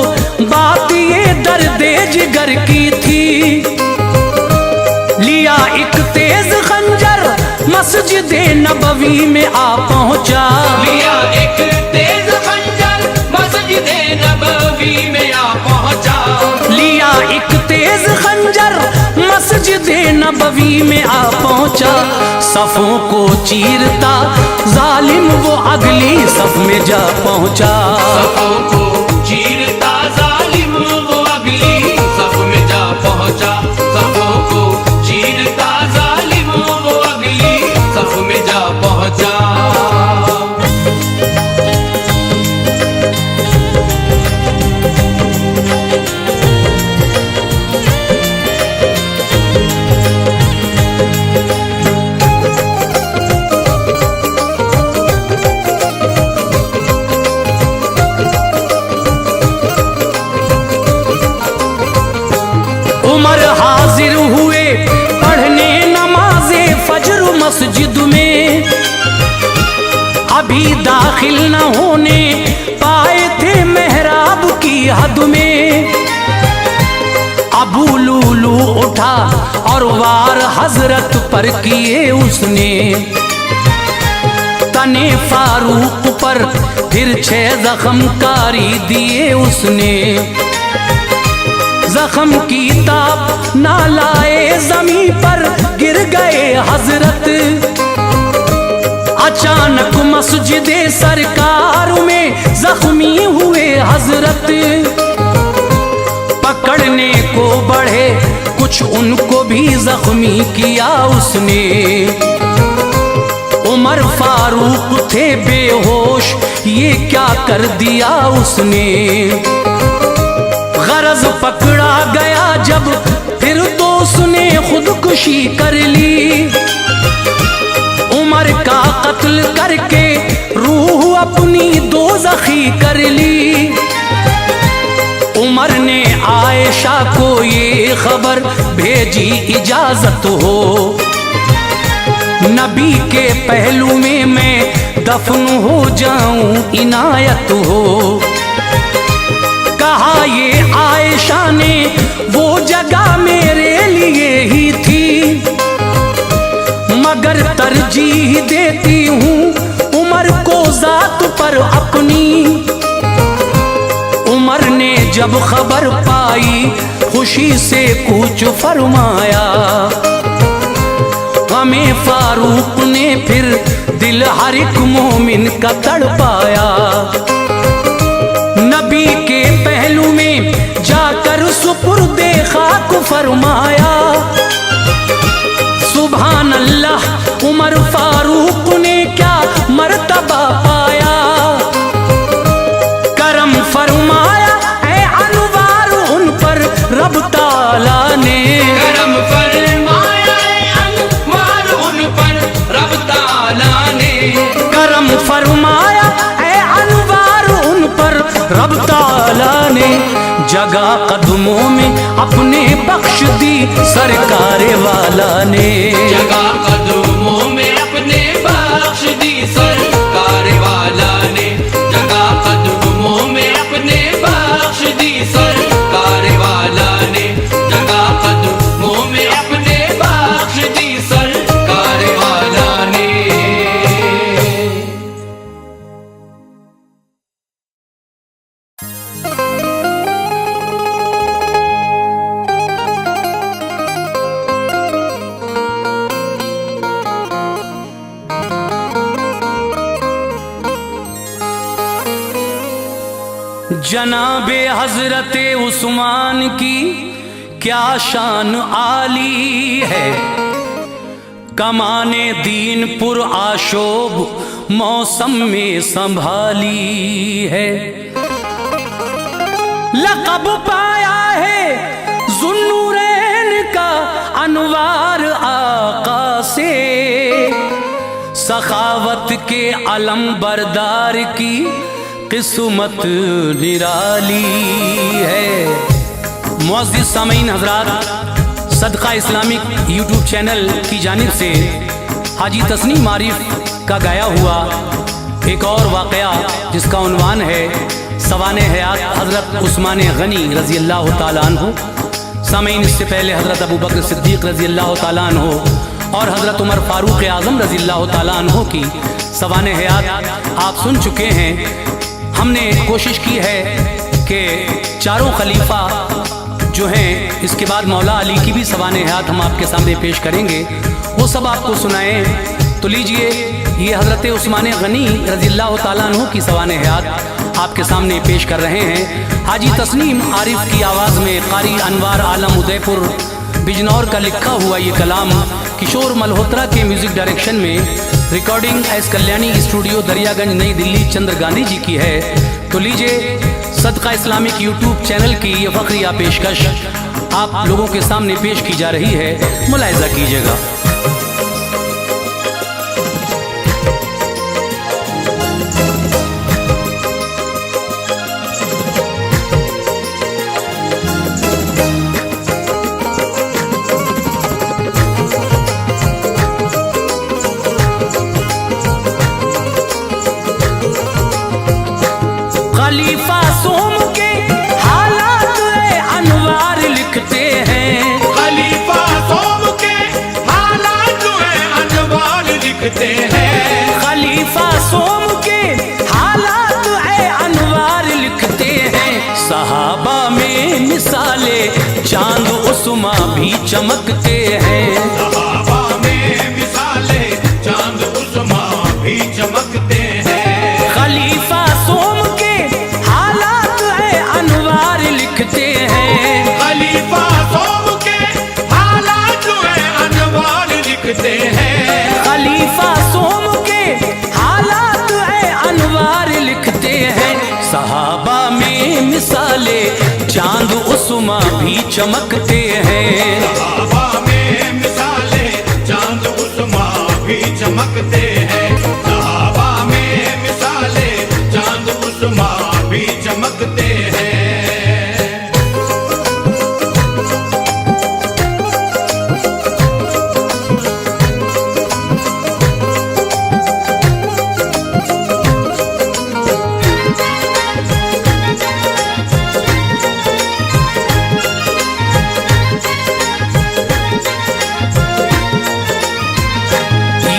बात ये दर्दे जिगर की थी। लिया एक तेज खंजर मस्जिदे नबवी में आ पहुंचा। लिया एक तेज खंजर मस्जिदे नबवी में आ पहुंचा। लिया एक तेज खंजर मस्जिदे नबवी में आ पहुंचा। सफों को चीरता जालिम वो अगली सफ में जा पहुंचा। सफों को चीरता जालिम वो अगली सफ में जा पहुंचा। सफों को चीरता जालिम वो अगली सफ में जा पहुंचा। उमर हाजिर हुए पढ़ने नमाज़े फज्र मस्जिद में, अभी दाखिल न होने पाए थे मेहराब की हद में। अबू लूलू उठा और वार हजरत पर किए उसने, तने फारूक पर फिर 6 जख्म कारी दिए उसने। जख्म की ताप ना लाए जमीन पर गिर गए हजरत, अचानक मस्जिदे सरकार में जख्मी हुए हजरत। पकड़ने को बढ़े कुछ उनको भी जख्मी किया उसने। उमर फारूक थे बेहोश, ये क्या कर दिया उसने। गरज पकड़ा गया जब फिर तो उसने खुदकुशी कर ली। उमर का कत्ल करके रूह अपनी दोज़खी कर ली। उमर ने आयशा को ये खबर भेजी इजाजत हो, नबी के पहलू में मैं दफन हो जाऊं इनायत हो। कहा ये आयशा ने वो जगह मेरे लिए ही थी, मगर तरजीह देती हूँ उमर को जात पर अपनी। उमर ने जब खबर पाई खुशी से कूच फरमाया, हमें फारूक ने फिर दिल हर एक मोमिन का तड़पाया। नबी के पहलू में जाकर सुपुर्दे खाक फरमाया। सुभान अल्लाह, उमर फारूक ने क्या मर्तबा पाया। करम फरमाया ऐ अनवार उन पर रब ताला ने, करम फरमाया ऐ अनवार उन पर रब ताला ने। करम फरमाया ऐ अनवार उन पर रब ताला ने। जगह कदमों में अपने बख्श दी सरकार वाला ने। जगह कदमों में अपने बख्श दी सरकार वाला ने। जगह कदमों में अपने बख्श दी सरकार वाला ने। जगह कदमों में अपने बख्श दी सरकार वाला ने। जनाबे हजरते उस्मान की क्या शान आली है, कमाने दीन पुर आशोब मौसम में संभाली है। लक़ब पाया है ज़ुन्नूरैन का अनवार आका से, सखावत के अलम बरदार की किस्मत निराली है। मुअज़्ज़िज़ सामीन हज़रात, सदका इस्लामिक यूट्यूब चैनल की जानिब से हाजी तस्नीम आरिफ का गाया हुआ एक और वाक़या जिसका उन्वान है सवाने हयात हज़रत उस्मान गनी रज़ी अल्लाह ताला अन्हु। सामीन, इससे पहले हज़रत अबू बकर सिद्दीक़ रज़ी अल्लाह ताला अन्हु और हज़रत उमर फ़ारूक आज़म रज़ी अल्लाह ताला अन्हु की सवाने हयात आप सुन चुके हैं। हमने कोशिश की है कि चारों खलीफा जो हैं, इसके बाद मौला अली की भी सवाने हयात हम आपके सामने पेश करेंगे, वो सब आपको सुनाएं। तो लीजिए, ये हज़रत उस्मान गनी रज़ी अल्लाह ताला अन्हु की सवाने हयात आपके सामने पेश कर रहे हैं। हाजी तस्नीम आरिफ की आवाज़ में कारी अनवार आलम उदयपुर बिजनौर का लिखा हुआ ये कलाम किशोर मल्होत्रा के म्यूज़िक डायरेक्शन में recording S Kalyani studio Daryaganj नई दिल्ली चंद्र गांधी जी की है। तो लीजिए, सदका इस्लामिक यूट्यूब चैनल की ये फ़ख्रिया पेशकश आप लोगों के सामने पेश की जा रही है, मुलाहिज़ा कीजिएगा। मिसाले चांद उस्मा भी चमकते हैं। सहाबा में मिसाले चांद उस्मा भी चमकते हैं। खलीफा सोम के हालात है अनवार लिखते हैं। खलीफा सोम के हालात है अनवार लिखते हैं। खलीफा सोम के हालात है अनवार लिखते हैं। सहाबा में मिसाले चांद उस्मा भी चमकते हैं। सहाबा में मिसाले चांद उस्मा भी चमकते हैं। सहाबा में मिसाले चांद उस्मा भी चमकते हैं।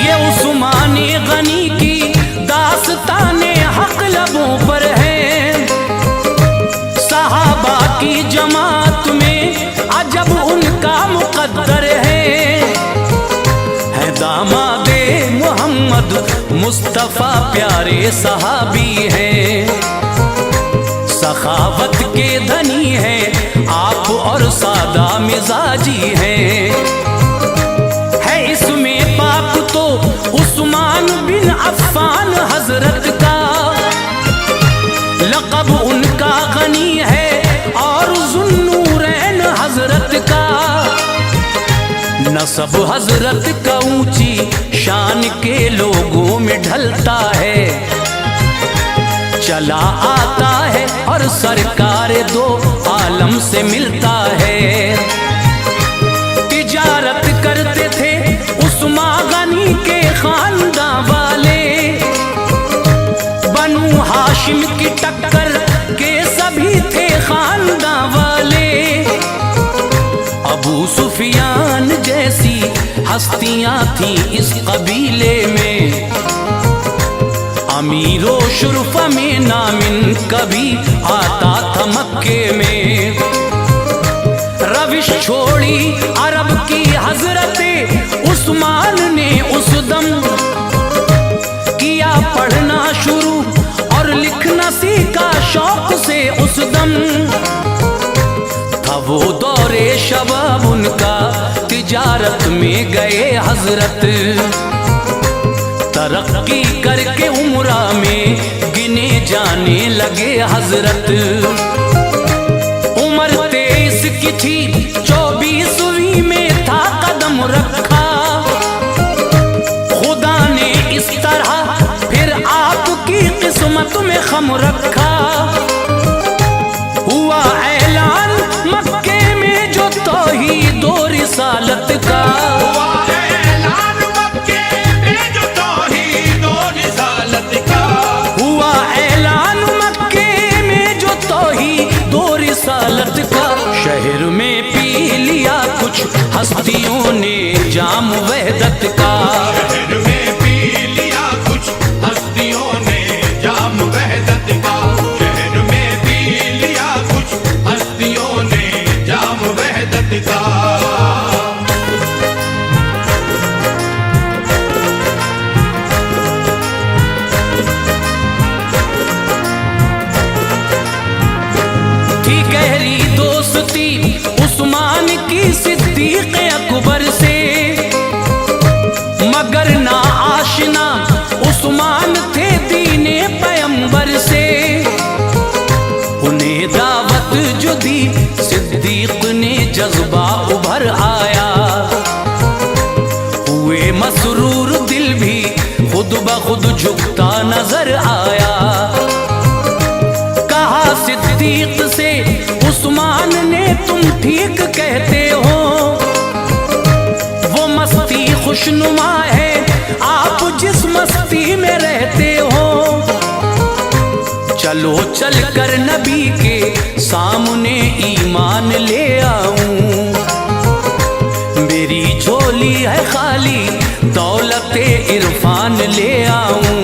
ये उस्माने गनी की दास्ताने हक लबों पर है। सहाबा की जमात में अजब उनका मुकद्दर है दामादे मोहम्मद मुस्तफ़ा प्यारे सहाबी हैं। सखावत के धनी हैं आप और सादा मिजाजी हैं। इसमें पाप तो उस्मान बिन अफ़्फ़ान हजरत का, लक़ब उनका गनी है और ज़ुन्नूरैन हजरत का। नसब हजरत का ऊंची शान के लोगों में ढलता है। चला आता है और सरकार दो आलम से मिलता है। तिजारत करते थे उस्मा गनी के खानदान वाले। बनु हाशिम की टक्कर के सभी थे खानदान वाले। अबू सुफियान जैसी हस्तियां थी इस कबीले में। अमीरो शुरफा में नामिन कभी आता था मक्के में। रविश छोड़ी अरब की हजरते उस्मान ने उस दम किया पढ़ना शुरू और लिखना सीखा शौक से उस दम। था वो दौरे शबाब उनका तिजारत में गए हजरत। तरक्की करके उम्रा में गिने जाने लगे हजरत। उम्र 23 की थी 24वीं में था कदम रखा। खुदा ने इस तरह फिर आपकी किस्मत में खम रखा। हुआ ऐलान मक्के में जो तौहीद और रिसालत का। हुआ ऐलान मक्के में जो तौहीद और रिसालत का। हुआ ऐलान मक्के में जो तौहीद और रिसालत का। शहर में पी लिया कुछ हस्तियों ने जाम वहदत का। शहर में पी लिया कुछ हस्तियों ने जाम वहदत का। शहर में पी लिया कुछ हस्तियों ने जाम वहदत का। थी गहरी दोस्ती उस्मान की सिद्दीक अकबर से। मगर ना आशना उस्मान थे दीने पैगंबर से। उन्हें दावत जो दी सिद्दीक ने जज्बा उभर आया। हुए मसरूर दिल भी खुद ब खुद झुकता नजर आया। कहा सिद्दीक से उस्मान ने तुम ठीक कहते हो। वो मस्ती खुशनुमा है आप जिस मस्ती में रहते हो। चलो चल कर नबी के सामने ईमान ले आऊं। मेरी झोली है खाली दौलते इरफान ले आऊं।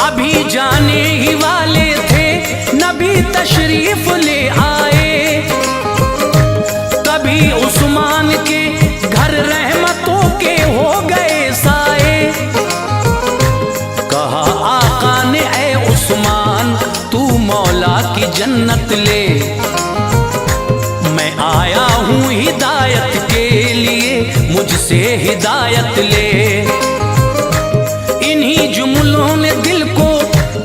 अभी जाने ही वाले थे नबी तशरीफ ले आए। जन्नत ले। मैं आया हूँ हिदायत के लिए, मुझसे हिदायत ले। इन्हीं जुमलों ने दिल को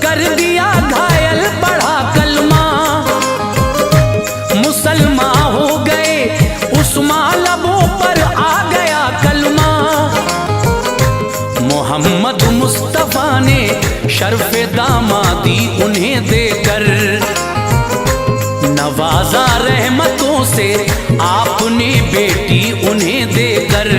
कर दिया घायल, पढ़ा कलमा मुसलमान हो गए, उस्मान लबों पर आ गया कलमा। मोहम्मद मुस्तफा ने शर्फ़े दामादी उन्हें देकर, नवाजा रहमतों से आपने बेटी उन्हें देकर।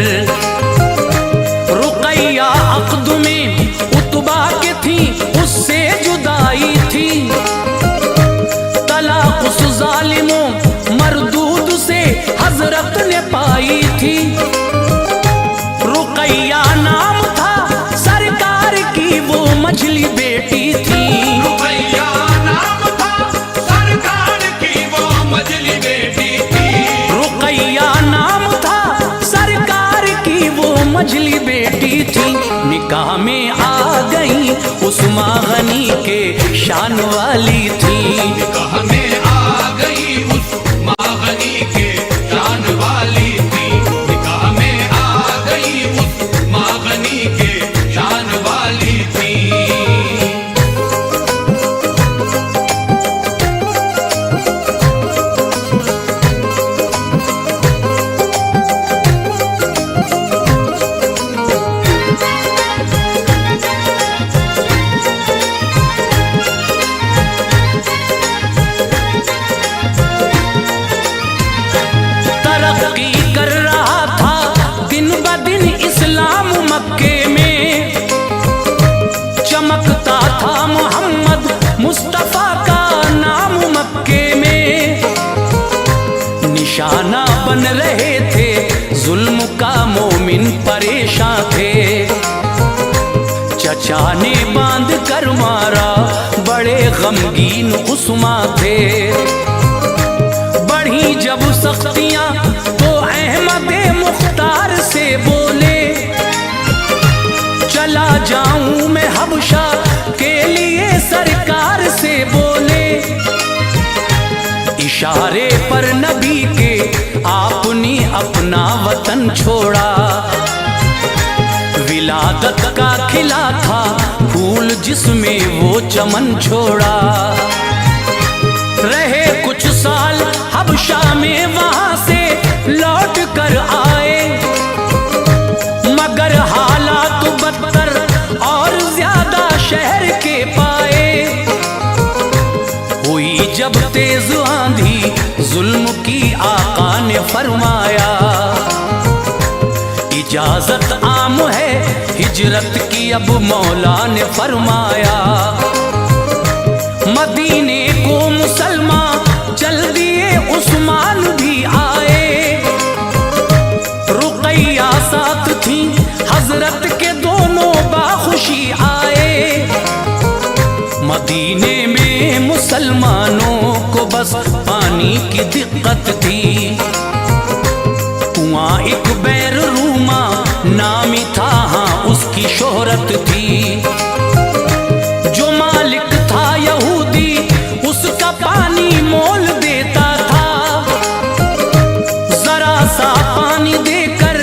रुक़ैया अक़द में उतबा के थी, उससे जुदाई थी। तलाक़ उस ज़ालिमों मरदूद से हज़रत ने पाई थी। रुक़ैया नाम था सरकार की वो मझली बेटी थी। रुक़ैया नाम था सरकार की वो मझली बेटी थी। रुक़ैया नाम था सरकार की वो मझली बेटी थी। निकाह में आ गई उस्मान गनी के शान वाली थी। निकाह में आ गई उस्मान गनी के शान वाली थी। निकाह में आ गई उस्मान गनी के शान वाली थी। तरक्की कर रहा था दिन ब दिन इस्लाम मक्के में। चमकता था मोहम्मद मुस्तफा का नाम मक्के में। निशाना बन रहे थे जुल्म का मोमिन परेशान थे। चचा ने बांध कर मारा, बड़े गमगीन उस्मान थे। बढ़ी जब सख्तियां तो अहमद मुख्तार से बोले, चला जाऊं मैं हबशा के लिए सरकार से बोले। इशारे पर नबी के आपने अपना वतन छोड़ा। विलादत का खिला था फूल जिसमें वो चमन छोड़ा। रहे कुछ साल हबशा में, वहां से लौट कर आए। मगर हालात बदतर और ज्यादा शहर के पाए। हुई जब तेज आंधी जुल्म की, आका ने फरमाया, इजाजत आम है हिजरत की। अब मौला ने फरमाया, मदीने को मुसलमान चल दिए, उस्मान भी आए। रुक़ैया साथ थी हजरत के, दोनों बाखुशी आए। मदीने में मुसलमानों को बस पानी की दिक्कत थी। कुआं एक बैर रूमा नामी था, हाँ उसकी शोहरत थी। जो मालिक था यहूदी, उसका पानी मोल देता था। जरा सा पानी देकर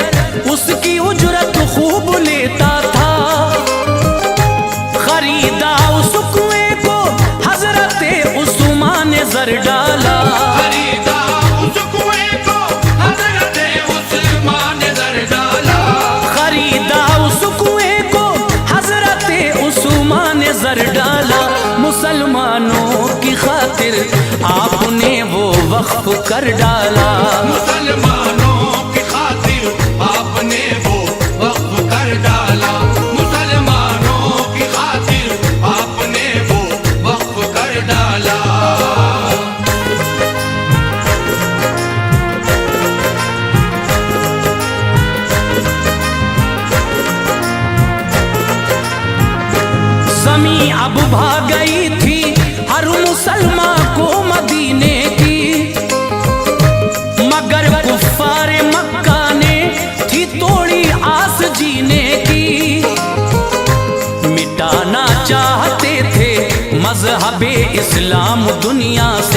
उसकी उजरत खूब लेता था। खरीदा उस कुएं को हजरत उस्मान ने जर डाला। खरीदा उस कुएं को हजरत उस्मान ने जर डाला। खरीदा उस कुएं को हजरत उस्मान ने जर डाला। मुसलमानों की खातिर आपने वो वक्फ कर डाला। मुसलमानों की खातिर आपने वो वक्फ कर डाला। मुसलमानों की खातिर आपने वो वक्फ कर डाला। ज़मीं अब भाग गई थी हर मुसलमान को मदीने की। मगर कुफ्फार मक्का ने थी तोड़ी आस जीने की। मिटाना चाहते थे मज़हबे इस्लाम दुनिया से।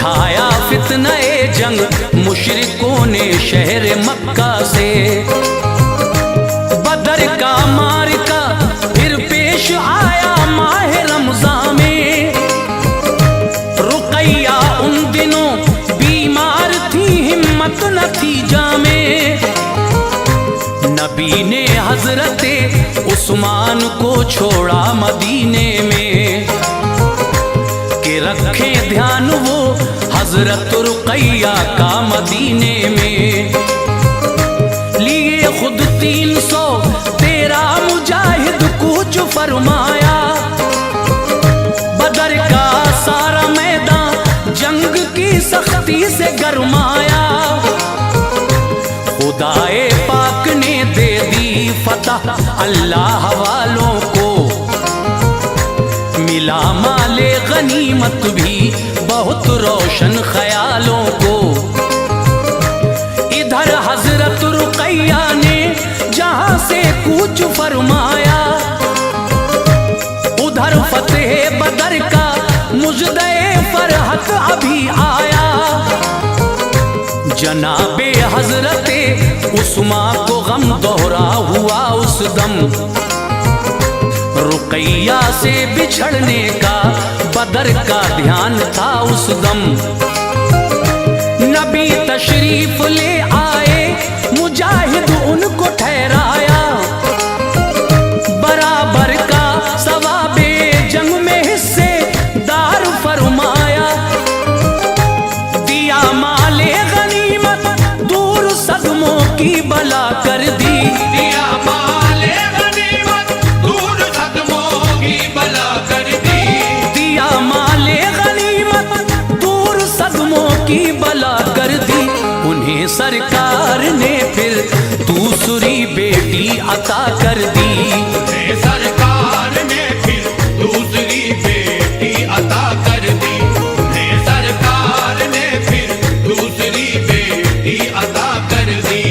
उठाया फितने जंग मुशरिकों ने शहर मक्का से। बदर का मार्का फिर पेश आया माह रमजान में। रुकैया उन दिनों बीमार थी, हिम्मत न थी जामे। नबी ने हजरते उस्मान को छोड़ा मदीने में कि रखे ध्यान वो हजरत रुकैया का मदीने में। लिए खुद 313 मुजाहिद कूच फरमाया। बदर का सारा मैदान जंग की सख्ती से गरमाया। खुदाए पाक ने दे दी फतह अल्लाह वालों को। मिला माले गनीमत भी बहुत रोशन ख्यालों को। इधर हजरत रुकैया ने जहां से कूच फरमाया, उधर फतेह बदर का मुजदे फरहत अभी आया। जनाबे हजरते उस्मा को गम दोहरा हुआ उस दम। रुकैया से बिछड़ने का बदर का ध्यान था उस दम। नबी तशरीफ ले आए, मुजाहिद उनको ठहराया। बराबर का सवाबे जंग में हिस्से दार फरमाया। दिया माले गनीमत दूर सदमों की बला कर दी। दिया माले गनीमत दूर सदमों की बला कर दी। दिया माले गनीमत दूर सदमों की बला कर दी। उन्हें सरकार ने फिर दूसरी बेटी अता कर दी। उन्हें सरकार ने फिर दूसरी बेटी अता कर दी। उन्हें सरकार ने फिर दूसरी बेटी अता कर दी।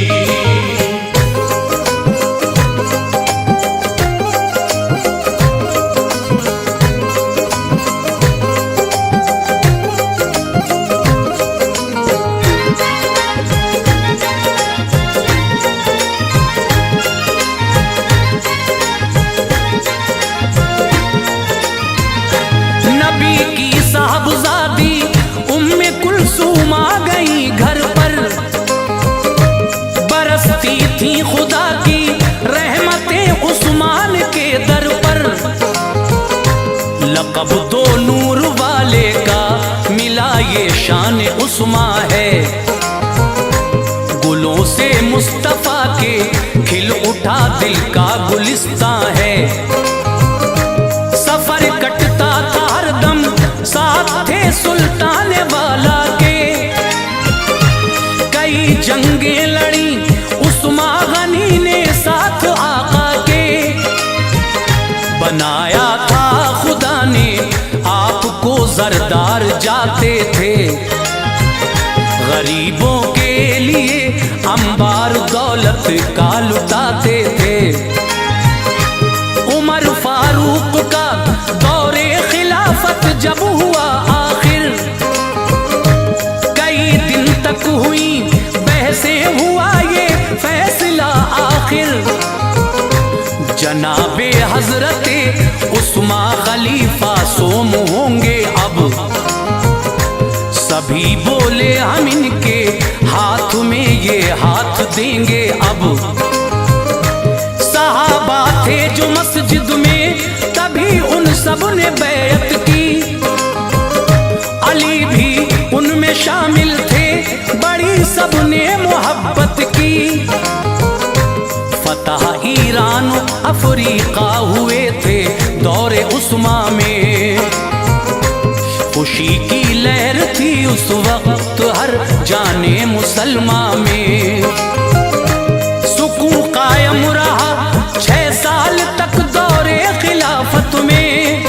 नबी की साहबजादी उम्मे कुलसूम आ गई घर पर। बरसती थी खुदा की रहमतें उस्मान के दर पर। लक़ब दो नूर वाले का मिला ये शान उस्मा है। गुलों से मुस्तफा के खिल उठा दिल का गुलिस्तां है। सफर कटता था हरदम साथ थे सुल्तान वाला के। कई जंगें लड़ी उस्मा गनी ने साथ आका के। बनाया था खुदा ने आपको जरदार जाते थे। गरीबों के लिए अंबार दौलत का लुटाते थे। उमर फारूक का दौरे खिलाफत जब हुआ आखिर। कई दिन तक हुई बहसें, हुआ ये फैसला आखिर। जनाबे हजरते उस्मा खलीफा सोम होंगे अब। सभी बोले हम इनके हाथ में ये हाथ देंगे अब। सहाबा थे जो मस्जिद में तभी उन सब ने बैत की। अली भी उनमें शामिल थे, बड़ी सब ने मोहब्बत की। फतह ईरान अफ्रीका हुए थे दौरे उस्मा में। खुशी की लहर थी उस वक्त हर जाने मुसलमान में। सुकून कायम रहा 6 साल तक दौरे खिलाफत में।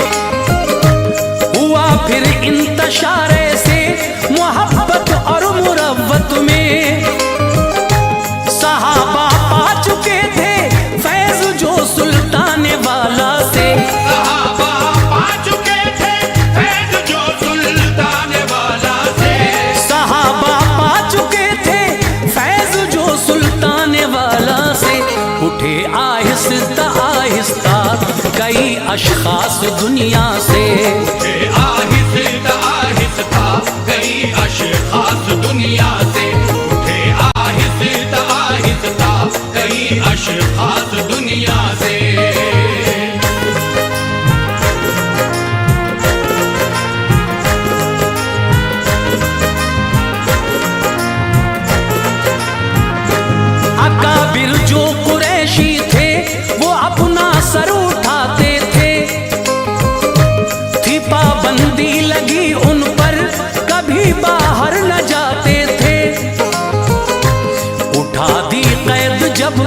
हुआ फिर इंतशार से मोहब्बत और मुरव्वत में। सहाबा पा चुके थे फैज जो सुल्तान वाला से। सहाबा पा चुके थे फैज जो सुल्तान वाला से। अशखास दुनिया से। उठे आहिस्ता आहिस्ता कई अशखास दुनिया से, उठे आहिस्ता आहिस्ता कई अशखास दुनिया से। अकाबिर जो कुरैशी थे वो अपना सर उठाते थे, थी पाबंदी लगी उन पर कभी बाहर न जाते थे। उठा दी कैद जब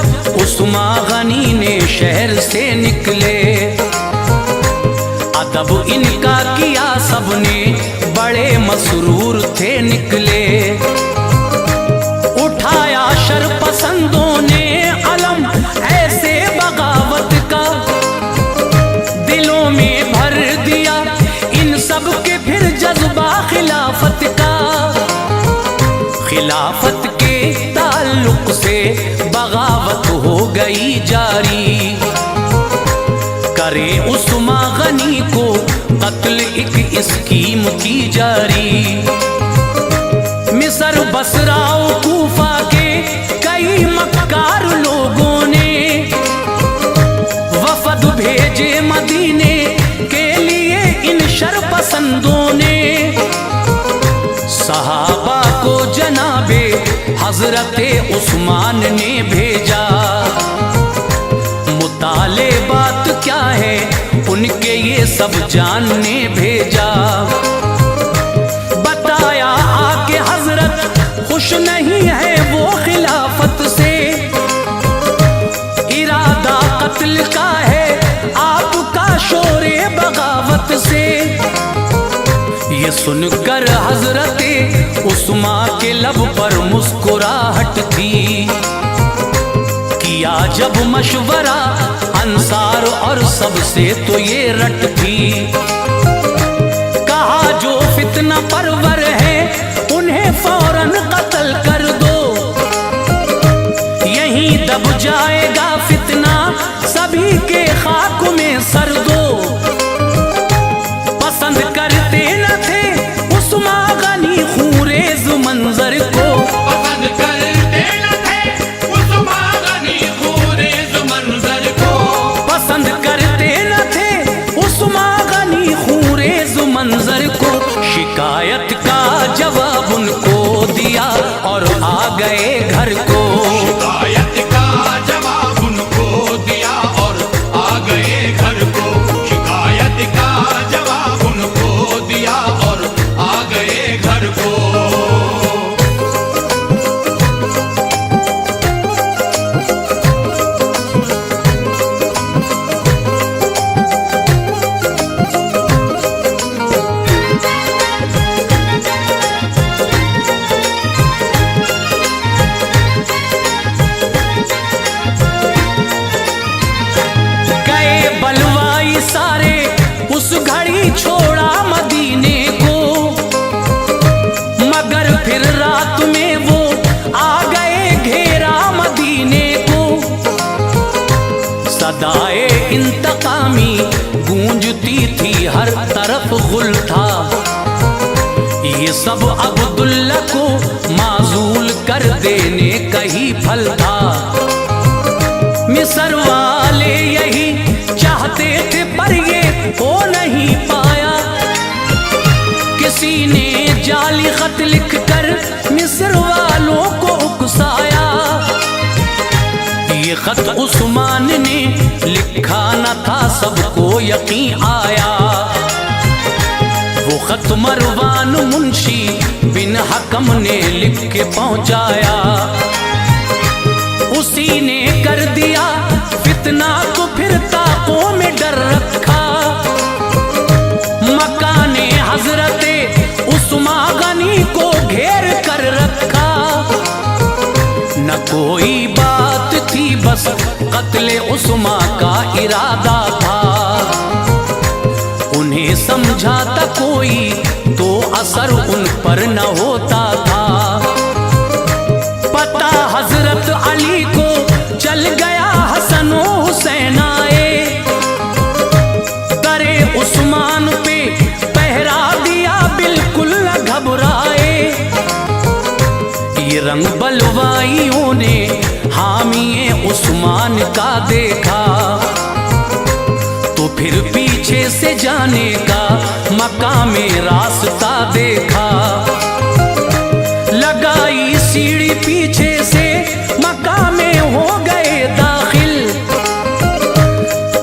उस्मा गनी ने शहर से निकले, अदब इनका किया सबने बड़े मसरूर थे निकले। उठाया शरपसंदों ने अलम ऐसे बगावत का, दिलों में भर दिया इन सब के फिर जज्बा खिलाफत का। खिलाफत के ताल्लुक से बगावत हो गई जारी, करे उस्मा गनी को कत्ल एक स्कीम की जारी। मिस्र बसरा कूफा के कई मक्कार लोगों ने वफद भेजे मदीने के लिए इन शरपसंदों ने। सहाबा को जनाबे हजरते उस्मान ने भेजा, मुताले बात क्या है उनके ये सब जानने भेजा। बताया आके हजरत खुश नहीं है वो खिलाफत से, इरादा कत्ल का है आपका शोरे बगावत से। ये सुनकर हजरते उस्मा के लब पर मुस्कुराहट थी, किया जब मशवरा अंसार और सबसे तो ये रट थी। कहा जो फितना परवर है उन्हें फौरन कत्ल कर दो, यहीं दब जाएगा फितना सभी के खाक में सर दो। पसंद करते न थे उस्मा गनी खूरेज मंजर को, पसंद करते न थे उस्मा गनी खूरेज मंजर को, पसंद करते न थे उस्मा गनी खूरेज मंजर को। शिकायत का जवाब उनको दिया और आ गए घर को, शिकायत का जवाब उनको दिया और आ गए घर को, शिकायत का जवाब उनको दिया और आ गए घर को। छोड़ा मदीने को, मगर फिर रात में वो आ गए घेरा मदीने को। सदाए इंतकामी गूंजती थी हर तरफ गुल था, ये सब अब्दुल्ला को माजूल कर देने का ही फल था। मिस्र वाले यही चाहते थे पर ये हो नहीं पाया, किसी ने जाली खत लिखकर मिस्र वालों को उकसाया। ये खत उस्मान ने लिखा न था सबको यकीन आया, वो खत मरवान मुंशी बिन हकम ने लिख के पहुंचाया। उसी ने कर दिया फितना को फिर ताकों में डर रखा, मकाने हजरते उस्मा गनी को घेर कर रखा। न कोई बात थी बस कत्ले उस्मा का इरादा था, उन्हें समझाता कोई तो असर उन पर न होता था। पता हजरत अली को चल गया, हसन हुसैन आए, रंग बलवाइयों ने हामिए उस्मान का देखा, तो फिर पीछे से जाने का मकामे रास्ता देखा। लगाई सीढ़ी पीछे से मकामे हो गए दाखिल,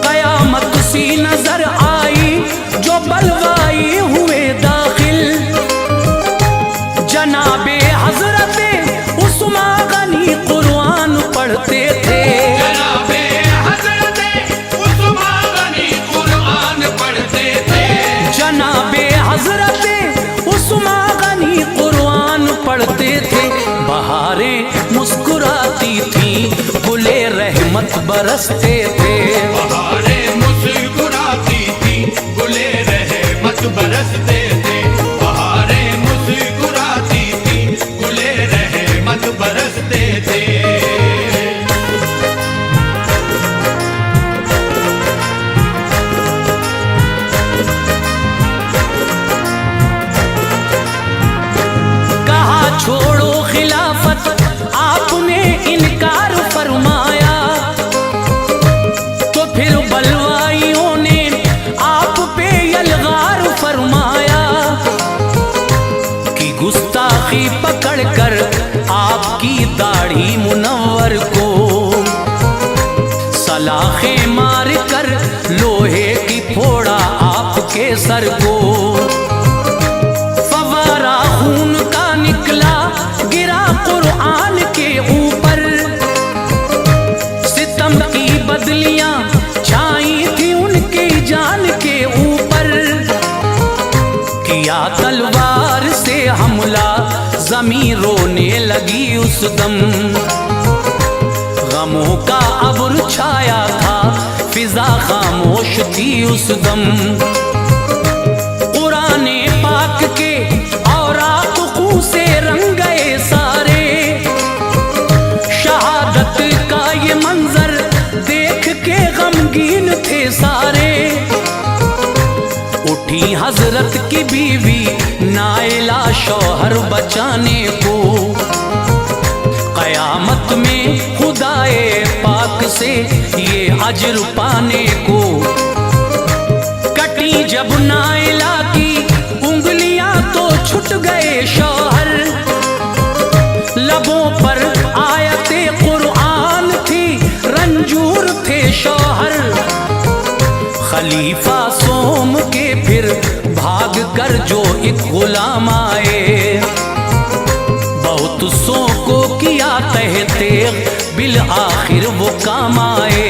कयामत सी नजर आई जो बलवाई हुए दाखिल। जनाबे हजरते उस्मान गनी कुरान पढ़ते थे, जनाबे हज़रते उस्मान गनी कुरान पढ़ते थे, जनाबे हजरते उस्मान गनी कुरान पढ़ते थे। बहारें मुस्कुराती थी, गुले रहमत बरसते थे। बहारें मुस्कुराती थी, गुले रहमत बरसते थे। बहारें मुस्कुराती थी, गुले रहमत बरसते थे। कहा छोड़ो खिलाफत, आपने इनकार फरमाया, तो फिर बलवाइयों ने आप पे यलगार फरमाया कि गुस्ताखी पकड़कर आपकी दाढ़ी मुनव्वर को सलाखे मार कर लोहे की फोड़ा आपके सर को। फवारा खून का निकला गिरा कुरान के ऊपर, सितम की बदलियां छाई थी उनकी जान के ऊपर। किया तलवार से हमला, जमीन रोने लगी उस दम। गमों का अब्र छाया था, फिजा खामोश थी उस दम। कुराने पाक के और आक़ू से रंग गए सारे, शहादत का ये मंजर देख के गमगीन थे सारे। उठी हजरत की बीवी नाइला शौहर बचाने को, कयामत में खुदाए पाक से ये अजर पाने को। कटी जब नाइला की उंगलियां तो छूट गए शौहर, लबों पर आयते कुरान थी, रंजूर थे शौहर। खलीफा सोम के फिर भाग कर जो एक गुलाम आए, बहुत सो को किया कहते बिल आखिर वो काम आए।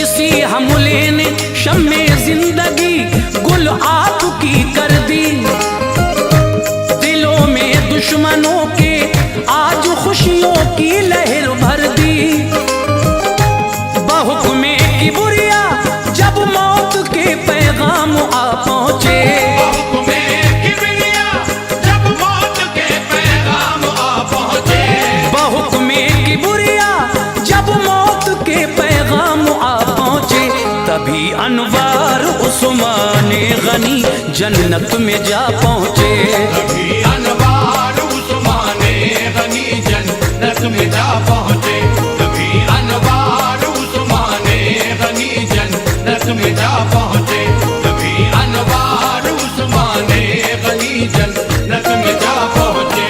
इसी हमले ने शम्मे जिंदगी गुल आपकी कर दी, दिलों में दुश्मनों के आज खुशियों की लहर भर दी। बहुक्मे किबरिया जब मौत के पैगाम आ पहुंचे, बहुक्मे किबरिया जब मौत के पैगाम आ पहुंचे, बहुक्मे किबरिया जब मौत के पैगाम आ पहुंचे। तभी अनवार उस्मान गनी जन्नत में जा पहुंचे। तभी अनवार उस्मान गनी जन्नत में जा पहुंचे। तभी अनवार उस्मान गनी जन्नत में जा पहुंचे। तभी अनवार उस्मान गनी जन्नत में जा पहुंचे।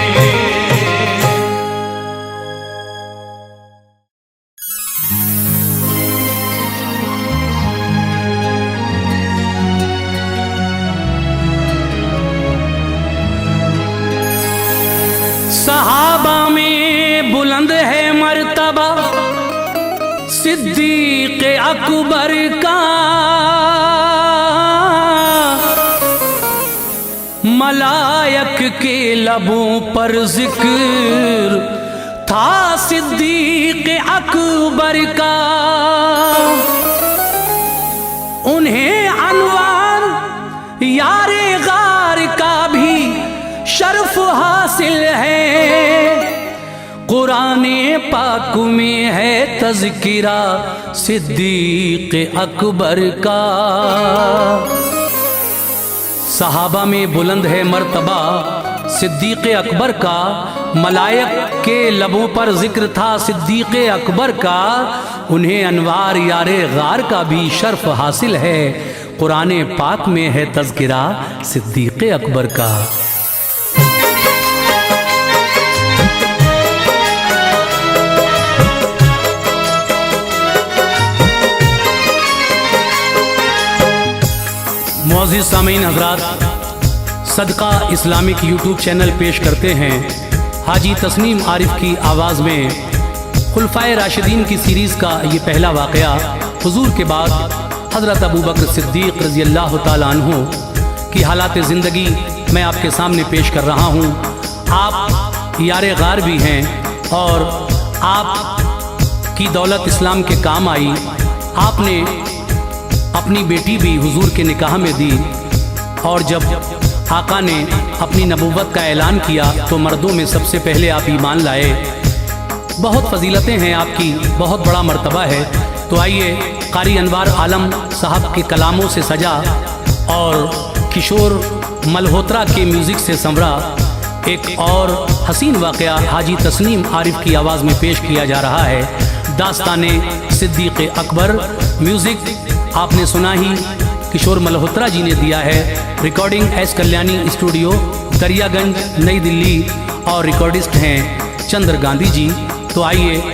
सहाबा में बुलंद है मर्तबा सिद्दीक अकबर का, मलायक के लबों पर जिक्र था सिद्दीक अकबर का। उन्हें अनवार यारे गार का भी शर्फ हासिल है। कुराने पाक में है तज़किरा सिद्दीक अकबर का। सहाबा में बुलंद है मर्तबा सिद्दीक अकबर का, मलायक के लबों पर जिक्र था सिद्दीक़ अकबर का, उन्हें अनवार यारे गार का भी शर्फ हासिल है। कुरान पाक में है तज़किरा सिद्दीक़ अकबर का। मुअज़्ज़िज़ सामीन हज़रात, सदका इस्लामिक यूट्यूब चैनल पेश करते हैं हाजी तस्नीम आरिफ की आवाज़ में खुलफाए राशिदीन की सीरीज़ का ये पहला वाक़या। हुजूर के बाद हज़रत अबू बकर सिद्दीक़ रज़ी अल्लाह ताला अन्हु की हालात ज़िंदगी मैं आपके सामने पेश कर रहा हूँ। आप यारे गार भी हैं और आप की दौलत इस्लाम के काम आई। आपने अपनी बेटी भी हुजूर के निकाह में दी और जब आका ने अपनी नबूवत का ऐलान किया तो मर्दों में सबसे पहले आप ईमान लाए। बहुत फजीलतें हैं आपकी, बहुत बड़ा मर्तबा है। तो आइए कारी अनवार आलम साहब के कलामों से सजा और किशोर मल्होत्रा के म्यूज़िक से संवरा एक और हसीन वाक़या हाजी तस्नीम आरिफ की आवाज़ में पेश किया जा रहा है। दास्ताने सिद्दीक़ अकबर। म्यूज़िक आपने सुना ही किशोर मल्होत्रा जी ने दिया है। Recording S Kalyani studio Daryaganj नई दिल्ली और रिकॉर्डिस्ट हैं चंद्र गांधी जी। तो आइए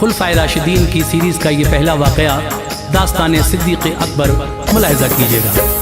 खुलफाए राशिदीन की सीरीज़ का ये पहला वाक़या दास्ताने सिद्दीक़ अकबर मुलाहिज़ा कीजिएगा।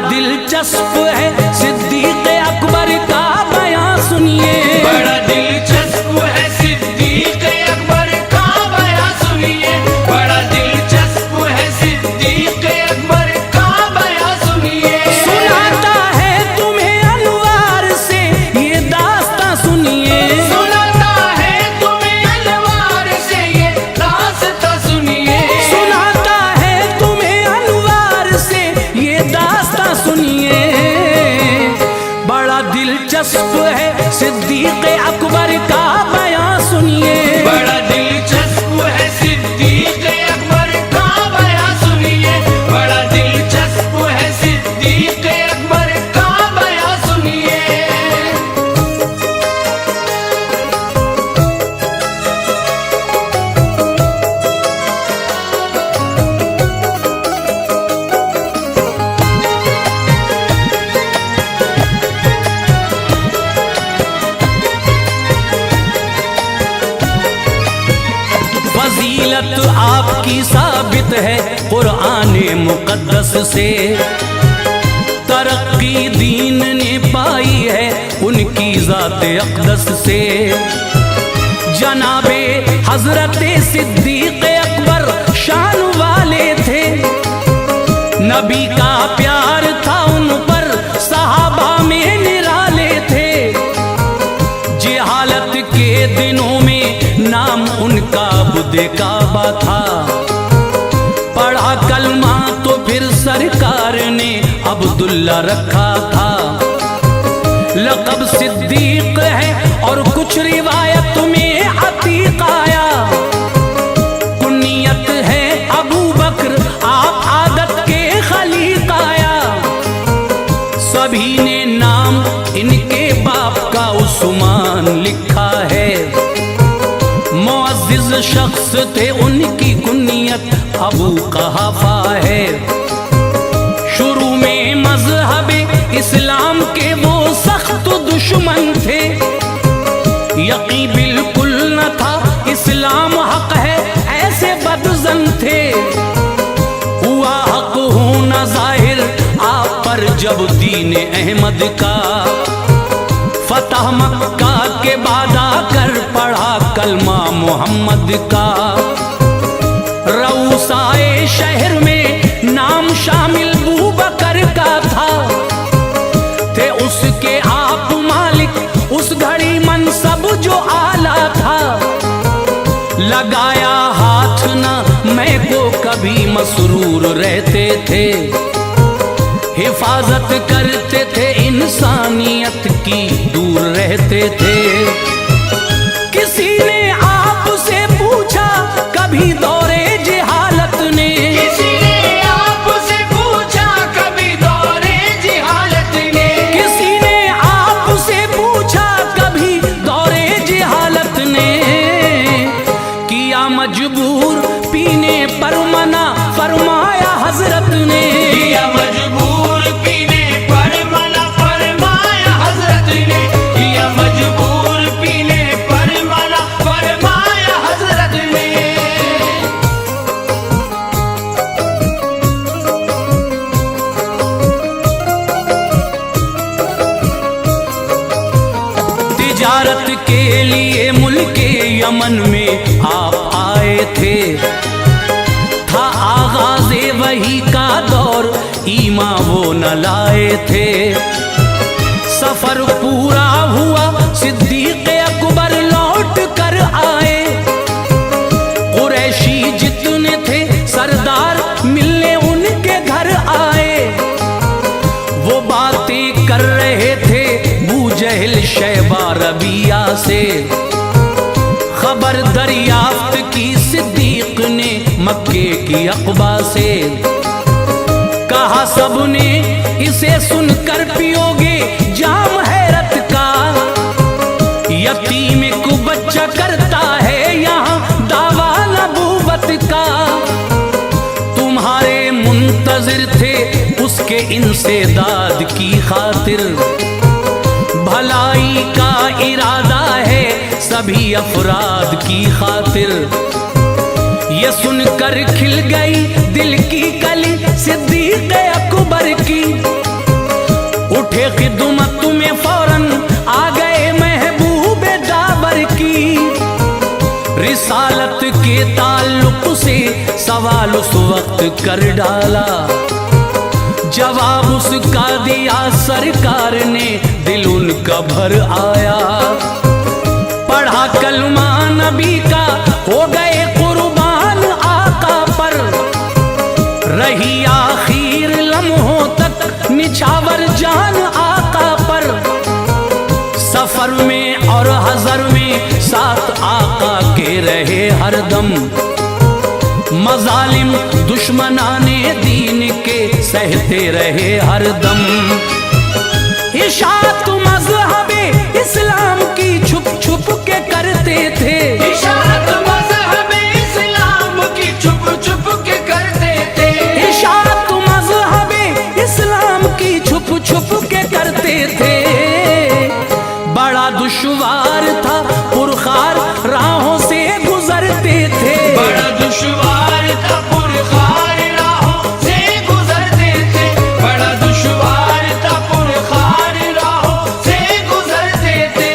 दिलचस्प है सिद्दीक़ अकबर का बयां सुनिए। बड़ा दिलचस्प है सिद्दीक़ अकबर का बयां सुनिए। बड़ा दिलचस्प है सिद्दीक़ अकबर का बयां सुनिए। सुनाता है तुम्हें अनवार से ये दास्तां सुनिए। सुनाता है तुम्हें अनवार से ये दास्तां सुनिए। सुनाता है तुम्हें अनवार से ये दास्तां सुनिए। बड़ा दिलचस्प है सिद्दीक़ अकबर का बयां सुनिए। बड़ा दिलचस्प है सिद्दीक़ अकबर का बयां सुनिए। बड़ा दिलचस्प है सिद्दीक़ अकबर का बयां सुनिए। फजीलत आपकी साबित है कुरान मुक़द्दस से। तरक्की दीन ने पाई है उनकी ज़ात अक़दस से। जनाबे हज़रत सिद्दीक़ अकबर शान वाले थे। नबी का प्यार था उन पर, सहाबा में निराले थे। जहालत के दिनों में नाम उनका बुदे काबा था। पढ़ा कलमा तो फिर सरकार ने अब्दुल्ला रखा था। लक़ब सिद्दीक़ है और कुछ रिवायत में अतीक़ आया। कुनियत है अबू बकर, आप आदत के खलीक़ आया। सभी ने नाम इनके बाप का उस्मान लिखा है। मुअज़्ज़िज़ शख्स थे उनकी कुनियत अबू कहाफा है। शुरू में मज़हब इस्लाम के वो सख्त दुश्मन थे। यकीन बिल्कुल न था इस्लाम हक है, ऐसे बदज़न थे। हुआ हक होना ज़ाहिर आप पर जब दीन अहमद का फतह मक्का के बाद आकर पढ़ा कलमा मोहम्मद का। रऊसाए शहर में नाम शामिल बू बकर का था। थे उसके आप मालिक, उस घड़ी मनसब जो आला था। लगाया कभी मसरूर रहते थे, हिफाजत करते थे इंसानियत की, दूर रहते थे। किसी ने आपसे पूछा कभी दौरे जहालत ने, किसी ने आपसे पूछा कभी दौरे जिहालत ने, किसी ने आपसे पूछा कभी दौरे जहालत ने, किया मजबूर पीने पर मना फरमाया हजरत ने, किया मजबूर पीने पर मना फरमाया हजरत ने, किया मजबूर पीने पर मना फरमाया हजरत ने। तिजारत के लिए मुल्के यमन में आप आए थे, था आगाज़े वही का दौर, ईमा वो न लाए थे। सफर पूरा हुआ सिद्दीक़ अकबर लौट कर आए, कुरैशी जितने थे सरदार मिलने उनके घर आए। वो बातें कर रहे थे बूजहल शैबा रबिया से, खबर दरियाफ्त की सिद्दीक ने मक्के की अक़बा से। कहा सबने इसे सुनकर पियोगे जाम हैरत का, यतीम को बच्चा करता है यहाँ दावा नबूवत का। तुम्हारे मुंतजिर थे उसके इंसेदाद की खातिर, भलाई का इरादा है सभी अफराद की खातिर। ये सुनकर खिल गई दिल की कली सिद्दीक़ अकबर की, उठे खिदमत में फौरन आ गए महबूब दाबर की। रिसालत के ताल्लुक से सवाल उस वक्त कर डाला, जवाब उसका दिया सरकार ने, दिल उनका भर आया। पढ़ा कलमा नबी का हो गए कुर्बान आका पर, रही आखिर लम्हों तक निछावर जान आका पर। सफर में और हज़र में साथ आका के रहे हरदम, मजालिम दुश्मनाने दीन के सहते रहे हरदम। इशाअत मज़हबे इस्लाम की छुप छुप के करते थे, इशाअत मज़हबे इस्लाम की छुप छुप के करते थे, इशाअत मज़हबे इस्लाम की छुप छुप के करते थे। बड़ा दुश्वार था पुरखार राहों से गुजरते थे, बड़ा दुश्वार था पुरखार राहों से गुजरते थे, बड़ा दुश्वार था पुरखार राहों से गुजरते थे।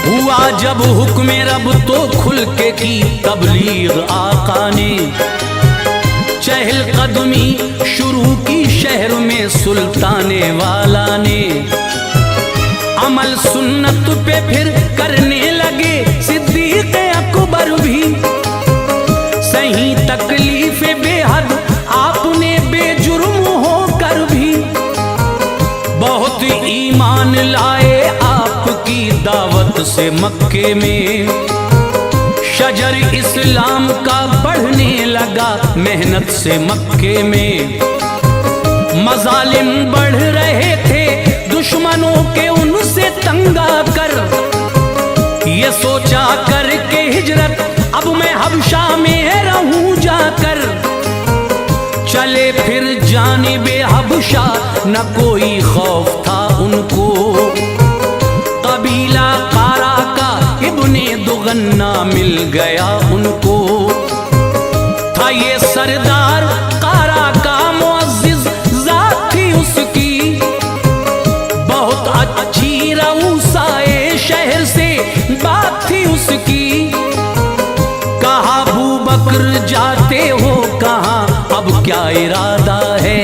हुआ जब हुक्म रब तो खुल के की तबलीग आका ने, चहल कदमी शुरू की शहर में सुल्ताने वाला ने। अमल सुन्नत पे फिर करने लगे सिद्दीक़ अकबर भी, सही तकलीफ बेहद आपने बेजुर्म होकर भी। बहुत ईमान लाए आपकी दावत से मक्के में, शजर इस्लाम का बढ़ने लगा मेहनत से मक्के में। मजालिम बढ़ रहे थे दुश्मनों के उनसे तंगा कर, ये सोचा कर के हिजरत अब मैं हबशा में रहूं जाकर। चले फिर जानिबे हबशा न कोई खौफ था उनको, कबीला कारा का इब्ने दुगन्ना मिल गया उनको। था ये सरदार कारा का मुअज़्ज़िज़ ज़ात थी उसकी, बहुत अच्छी रऊसाए शहर से बात मगर जाते हो कहाँ, अब क्या इरादा है?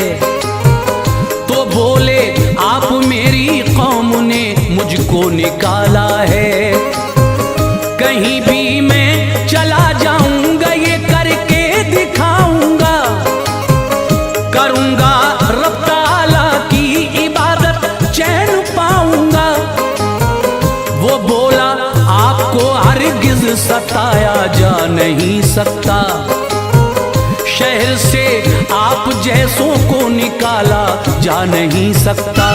तो बोले आप मेरी कौम ने मुझको निकाला है, कहीं भी मैं चला जाऊंगा ये करके दिखाऊंगा, करूंगा रब ताला की इबादत चैन पाऊंगा। वो बोला आपको हरगिज सताया जा नहीं सकता, शहर से आप जैसों को निकाला जा नहीं सकता।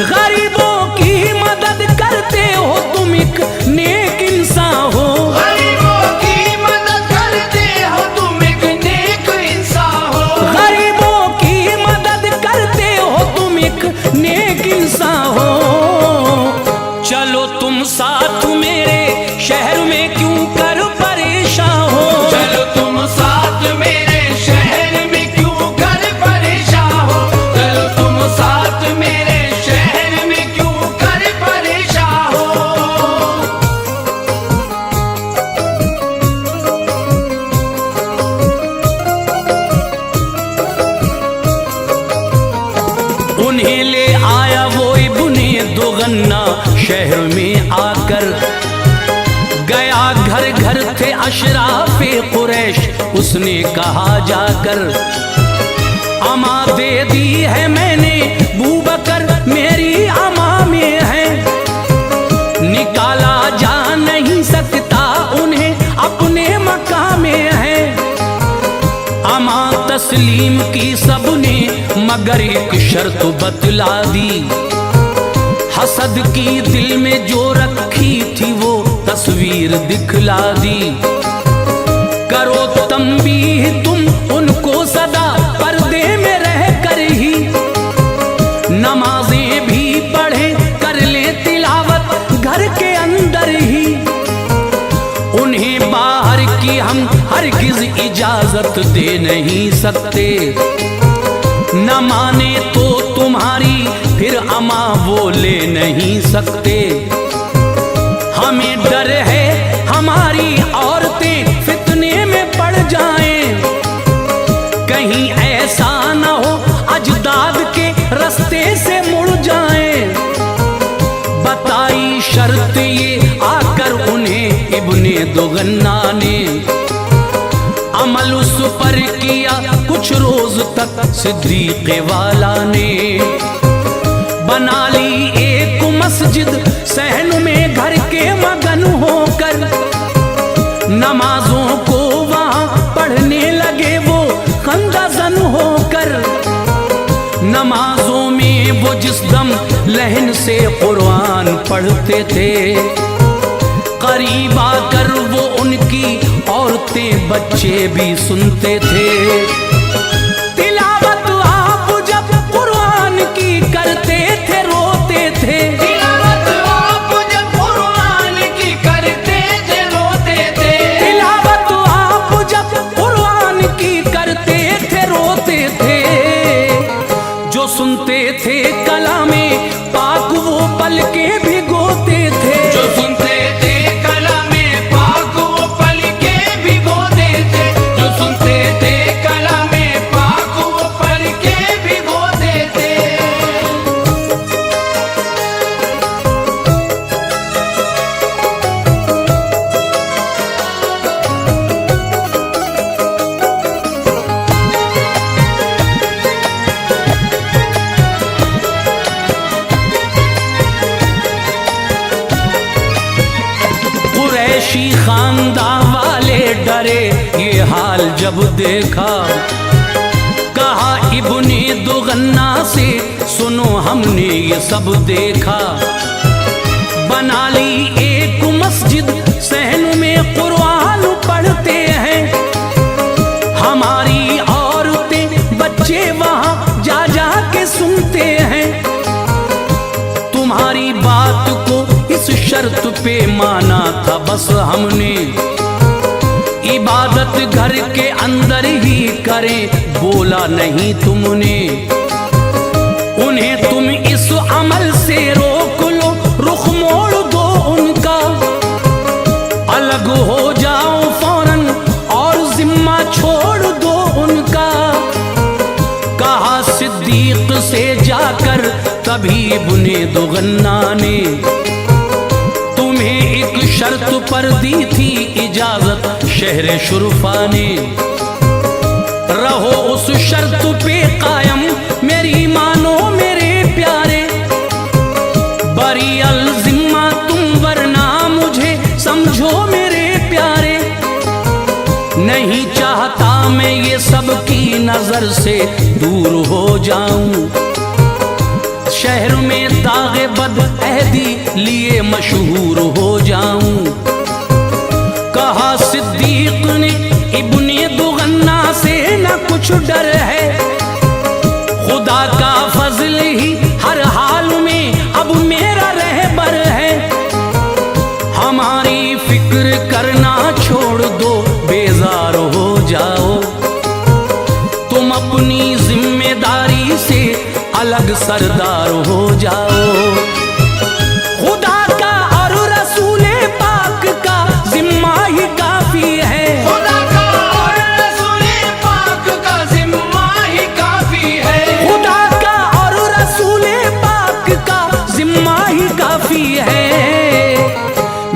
गरीबों की मदद करते हो तुम, एक नेक इंसान हो। गरीबों की मदद करते हो तुम, एक नेक इंसान हो। गरीबों की मदद करते हो तुम, एक नेक इंसान हो। चलो तुम साथ मेरे शहर में क्यों कर परेशान हो? चलो तुम साथ मेरे शहर में क्यों कर परेशान हो? चलो तुम साथ मेरे शहर में क्यों कर परेशान हो? उन्हें ले आया वो इब्ने दुगन्ना शहर में आकर, गया घर घर थे अशराफे कुरैश, उसने कहा जाकर अमा दे दी है मैंने बूबकर मेरी अमा में है, निकाला जा नहीं सकता उन्हें अपने मकाम में है। अमा तस्लीम की सबने मगर एक शर्त बतला दी, हसद की दिल में जो रखी थी वो तस्वीर दिखला दी। करो तंबीह तुम उनको सदा पर्दे में रह कर ही, नमाजें भी पढ़े कर ले तिलावत घर के अंदर ही। उन्हें बाहर की हम हरगिज इजाजत दे नहीं सकते, न माने तो तुम्हारी फिर अमा वो ले नहीं सकते। हमें डर है हमारी औरतें फितने में पड़ जाएं, कहीं ऐसा ना हो अजदाद के रास्ते से मुड़ जाएं। बताई शर्त ये आकर उन्हें इब्ने दुगन्ना ने, अमल उस पर किया कुछ रोज तक सिद्दीक़ वाला ने। बना ली एक मस्जिद सहन में घर के मगन होकर, नमाजों को वहाँ पढ़ने लगे वो खंदाजन होकर। नमाजों में वो जिस दम लहन से कुरान पढ़ते थे, करीब आकर वो उनकी औरतें बच्चे भी सुनते थे। तिलावत आप जब कुरान की करते थे रोते थे, तिलावत आप जब कुरान की करते थे रोते थे। तिलावत आप जब कुरान की करते थे रोते थे। जो सुनते थे कलामे पाक वो पल के भिगोते थे, जो सुनते थे कलामे पाक वो पल के भिगोते थे। जो सुनते थे कलामे पाक वो पल के भिगोते थे। कुरैशी खानदान वाले डरे ये हाल जब देखा, कहा इब्ने दुगन्ना से सुनो हमने ये सब देखा। बना ली एक मस्जिद सहन में कुरान पढ़ते हैं, हमारी औरतें बच्चे वहाँ जा जा के सुनते हैं। तुम्हारी बात को इस शर्त पे माना था बस हमने, इबादत घर के अंदर ही करें बोला नहीं तुमने। उन्हें तुम इस अमल से रोक लो, रुख मोड़ दो उनका, अलग हो जाओ फौरन कर तभी बुने दो गन्ना ने। तुम्हें एक शर्त पर दी थी इजाजत शहर शुरफा ने, रहो उस शर्त पे कायम मेरी मानो मेरे प्यारे। बरी अल जिम्मा तुम वरना मुझे समझो मेरे प्यारे। नहीं चाहता मैं ये सब की नजर से दूर हो जाऊं, शहर में दागे बद अहदी लिए मशहूर हो जाऊं। कहा सिद्दीक ने इब्ने दुगन्ना से न कुछ डर है, खुदा का फजल ही हर हाल में अब मेरा रहबर है। हमारी फिक्र करना छोड़ दो बेजार हो जाओ, तुम अपनी जिम्मेदारी से अलग सरदार हो जाओ। खुदा का और रसूले पाक का जिम्मा ही काफी है, खुदा का और रसूले पाक का जिम्मा ही काफी है। खुदा का और रसूले पाक का जिम्मा ही काफी है।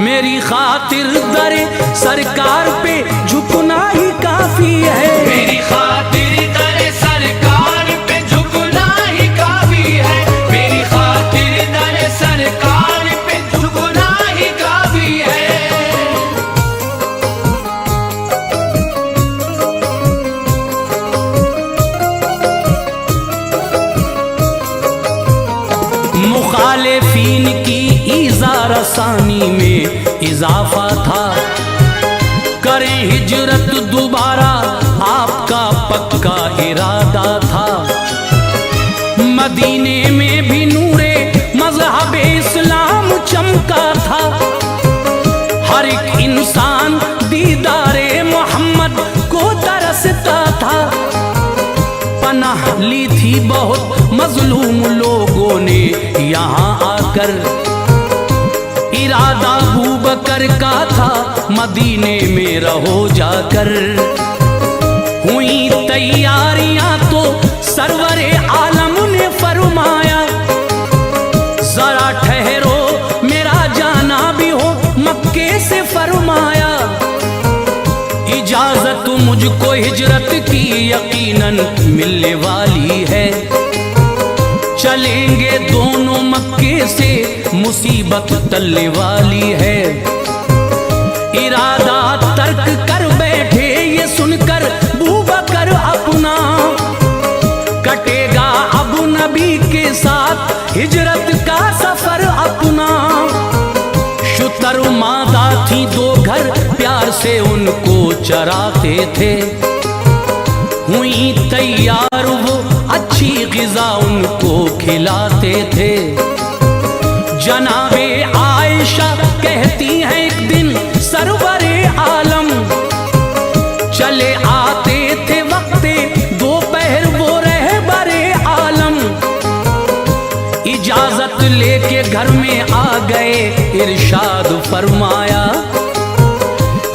मेरी खातिर दरे सरकार पे झुकना ही काफी है, मेरी खातिर दरे सरकार पे झुकना ही काफी है। मेरी खातिर दरे सरकार पे झुकना ही काफी है। मुखालिफीन की ईज़ा रसानी में इजाफा था, करें हिजरत दोबारा आपका पक्का इरादा था। मदीने में भी नूरे मज़हब इस्लाम चमका था, हर एक इंसान दीदारे मोहम्मद को तरसता था। पनाह ली थी बहुत मजलूम लोगों ने यहाँ आकर, इरादा अबू बकर का था मदीने में रहो जाकर। हुई तैयारियां तो सरवरे आलम ने फरमाया, जरा ठहरो मेरा जाना भी हो मक्के से फरमाया। इजाजत मुझको हिजरत की यकीनन मिलने वाली है, चलेंगे दोनों मक्के से मुसीबत टलने वाली है। इरादा तर्क कर बैठे ये सुनकर बूबकर अपना, कटेगा अब नबी के साथ हिजरत का सफर अपना। शुतर मादा थी दो घर प्यार से उनको चराते थे, हुई तैयार वो अच्छी ग़िज़ा उनको खिलाते थे। जनाबे आयशा कहती हैं एक दिन सरवरे आलम, चले आते थे वक्ते दोपहर वो रहबरे आलम। इजाजत लेके घर में आ गए इरशाद फरमाया,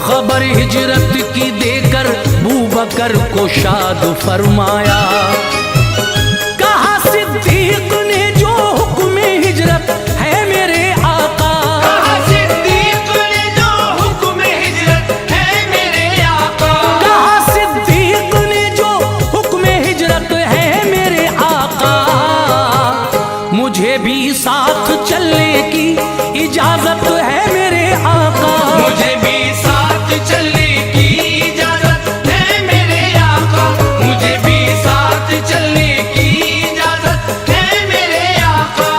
खबर हिजरत की देकर बूबकर को शाद फरमाया। कहा सिद्दीक ने जो हुक्म हिजरत है मेरे आका, कहा सिद्दीक ने जो हुक्म हिजरत है मेरे आका। कहा सिद्दीक ने जो हुक्म हिजरत है मेरे आका। मुझे भी साथ चलने की इजाजत है मेरे आका, मुझे भी साथ चलने की इजाजत है मेरे आका। मुझे भी साथ चलने की इजाजत है मेरे आका।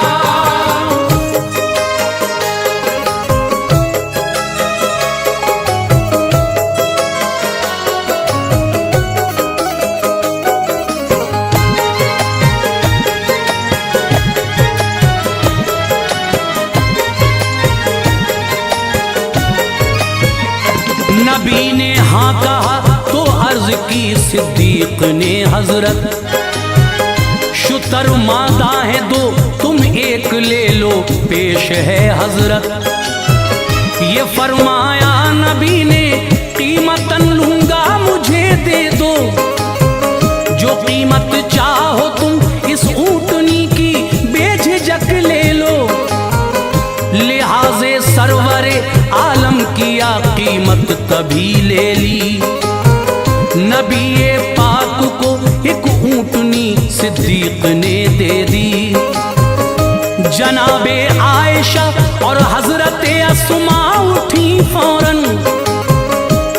नबी ने हाँ कहा तो अर्ज की सिद्दीक ने हजरत, शुतर मादा है दो तुम एक ले लो पेश है हजरत। ये फरमाया नबी ने कीमतन लूंगा मुझे दे दो, जो कीमत चाहो तुम इस ऊँटनी की तभी ले ली। नबी पाक को एक ऊँटनी सिद्दीक ने दे दी। जनाबे आयशा और हजरत अस्मा उठी फौरन,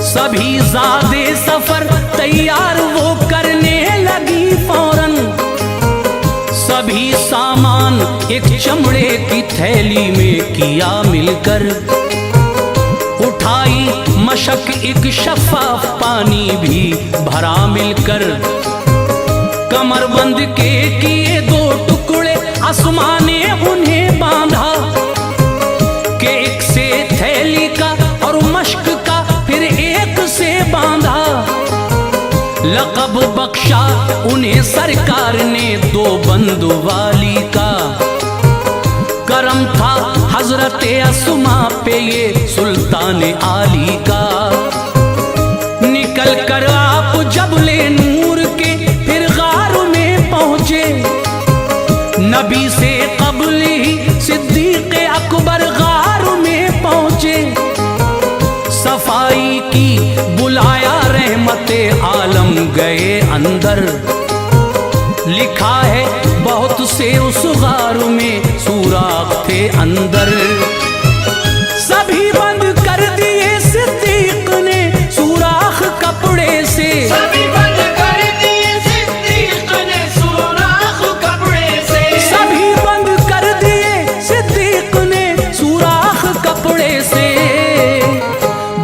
सभी ज़ादे सफर तैयार वो करने लगी फौरन। सभी सामान एक चमड़े की थैली में किया मिलकर, उठाई मशक एक शफाफ पानी भी भरा मिलकर। कमरबंद के किए दो टुकड़े अस्मा ने उन्हें बांधा, के एक से थैली का और मशक का फिर एक से बांधा। लक़ब बख्शा उन्हें सरकार ने दो बंदवाली का। करम था हजरत अस्मा पे ये सुल्तान आली का। निकल कर आप जबले नूर के फिर गार में पहुंचे, नबी से कबल ही सिद्दीक अकबर गार में पहुंचे। सफाई की बुलाया रहमते आलम गए अंदर, लिखा है बहुत से उस गार में सुराख थे अंदर। सभी बंद कर दिए सिद्दीक ने सुराख कपड़े से, सभी बंद कर दिए सिद्दीक ने सुराख कपड़े से, सभी बंद कर दिए सिद्दीक ने सुराख कपड़े से।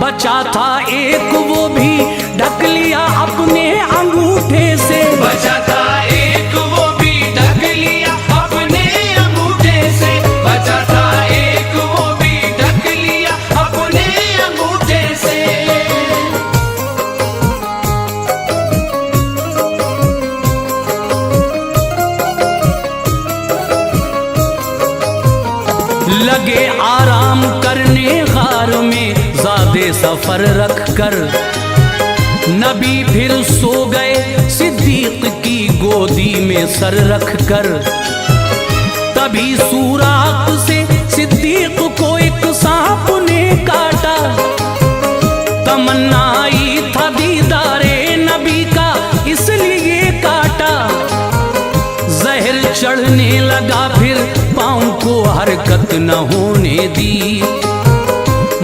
बचा था एक वो भी ढक लिया अपने अंगूठे से, बचा था एक वो भी ढक लिया अपने अंगूठे से, बचा था एक वो भी ढक लिया अपने अंगूठे से। लगे आराम करने गार में ज़ादे सफर रख कर। नबी फिर सो गए सिद्दीक की गोदी में सर रख कर। तभी सुराख से सिद्दीक को एक सांप ने काटा। तमन्ना आई था दीदारे नबी का इसलिए काटा। जहर चढ़ने लगा फिर पाँव को हरकत न होने दी।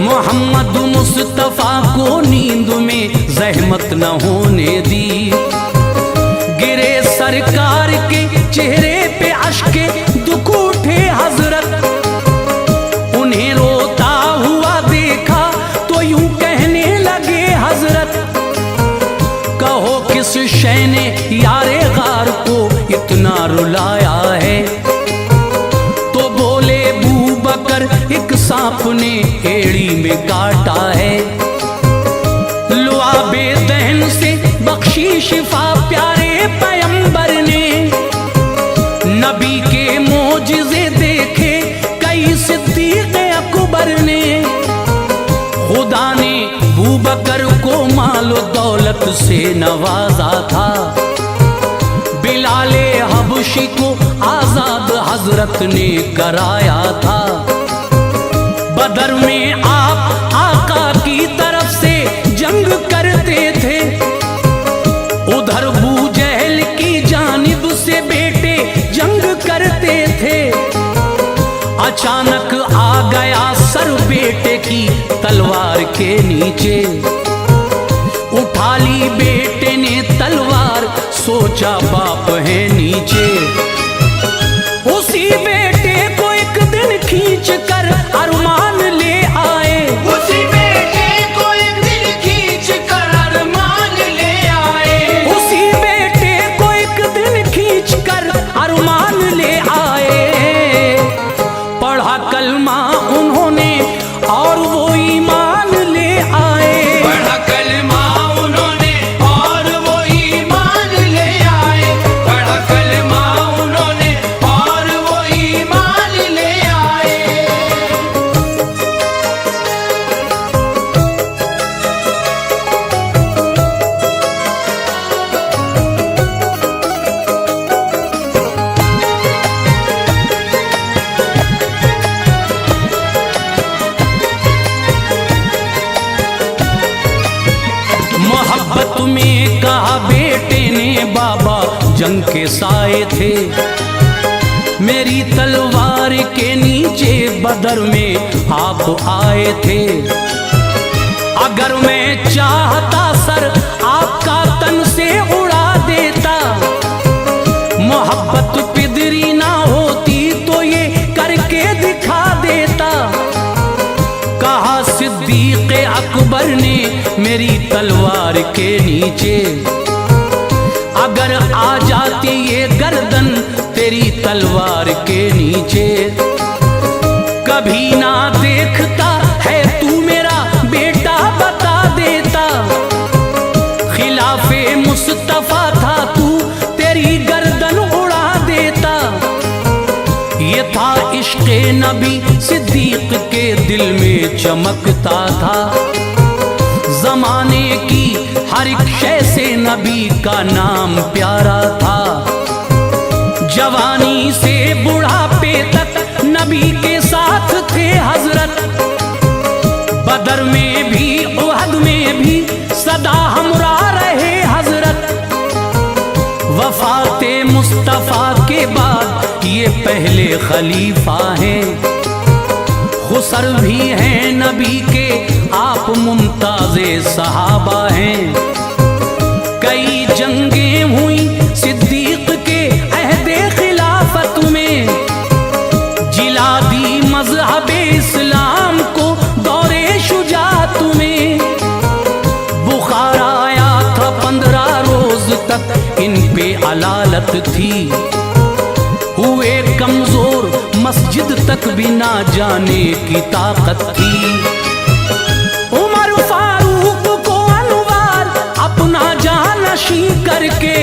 मोहम्मद मुस्तफा को नींद में जहमत न होने दी। गिरे सरकार के चेहरे पे अश्के दुख उठे हजरत। उन्हें रोता हुआ देखा तो यूं कहने लगे हजरत, कहो किस शय ने यारे गार को इतना रुलाया है। तो बोले बू बकर एक सांप ने एड़ी में काटा है। लुआबे दहन से बख्शी शिफा प्यारे पैगंबर ने। नबी के मोजिज़े देखे कई सिद्दीक अकबर ने। खुदा ने बू बकर को मालो दौलत से नवाजा था। बिलाले हबशी को आजाद हजरत ने कराया था। बदर में आप आका की तरफ से जंग करते थे। उधर बू जहल की जानिब से बेटे जंग करते थे। अचानक आ गया सर बेटे की तलवार के नीचे। उठा ली बेटे ने तलवार, सोचा बाप है नीचे। उसी बेटे को एक दिन खींच कर अरमान ले आए। उसी बेटे को एक दिन खींच कर अरमान ले आए। उसी बेटे को एक दिन खींच कर अरमान ले आए। पढ़ा कलमा उन्होंने और वो ईमान ले आए। पढ़ा कलमा उन्होंने और वो ईमान ले आए। पढ़ा कलमा जंग के साए थे। मेरी तलवार के नीचे बदर में आप आए थे। अगर मैं चाहता सर आपका तन से उड़ा देता, मोहब्बत पिदरी ना होती तो ये करके दिखा देता। कहा सिद्दीक अकबर ने मेरी तलवार के नीचे, अगर आ जाती ये गर्दन तेरी तलवार के नीचे। कभी ना देखता है तू मेरा बेटा बता देता, खिलाफे मुस्तफा था तू तेरी गर्दन उड़ा देता। ये था इश्क़े नबी सिद्दीक के दिल में चमकता था। जमाने की हर एक शय से नबी का नाम प्यारा था। जवानी से बुढ़ापे तक नबी के साथ थे हजरत। बदर में भी उहद में भी सदा हमरा रहे हजरत। वफाते मुस्तफा के बाद ये पहले खलीफा हैं। खुसर भी हैं नबी के, आप मुमताज़े सहाबा हैं। कई जंगें हुई सिद्दीक के अहदे खिलाफत में, जिला दी मज़हबे इस्लाम को दौरे शुजात में। बुखार आया था 15 रोज तक इन पे अलालत थी। हुए कमजोर मस्जिद तक भी ना जाने की ताकत थी। उमर फारूक को अनवार अपना जानशी करके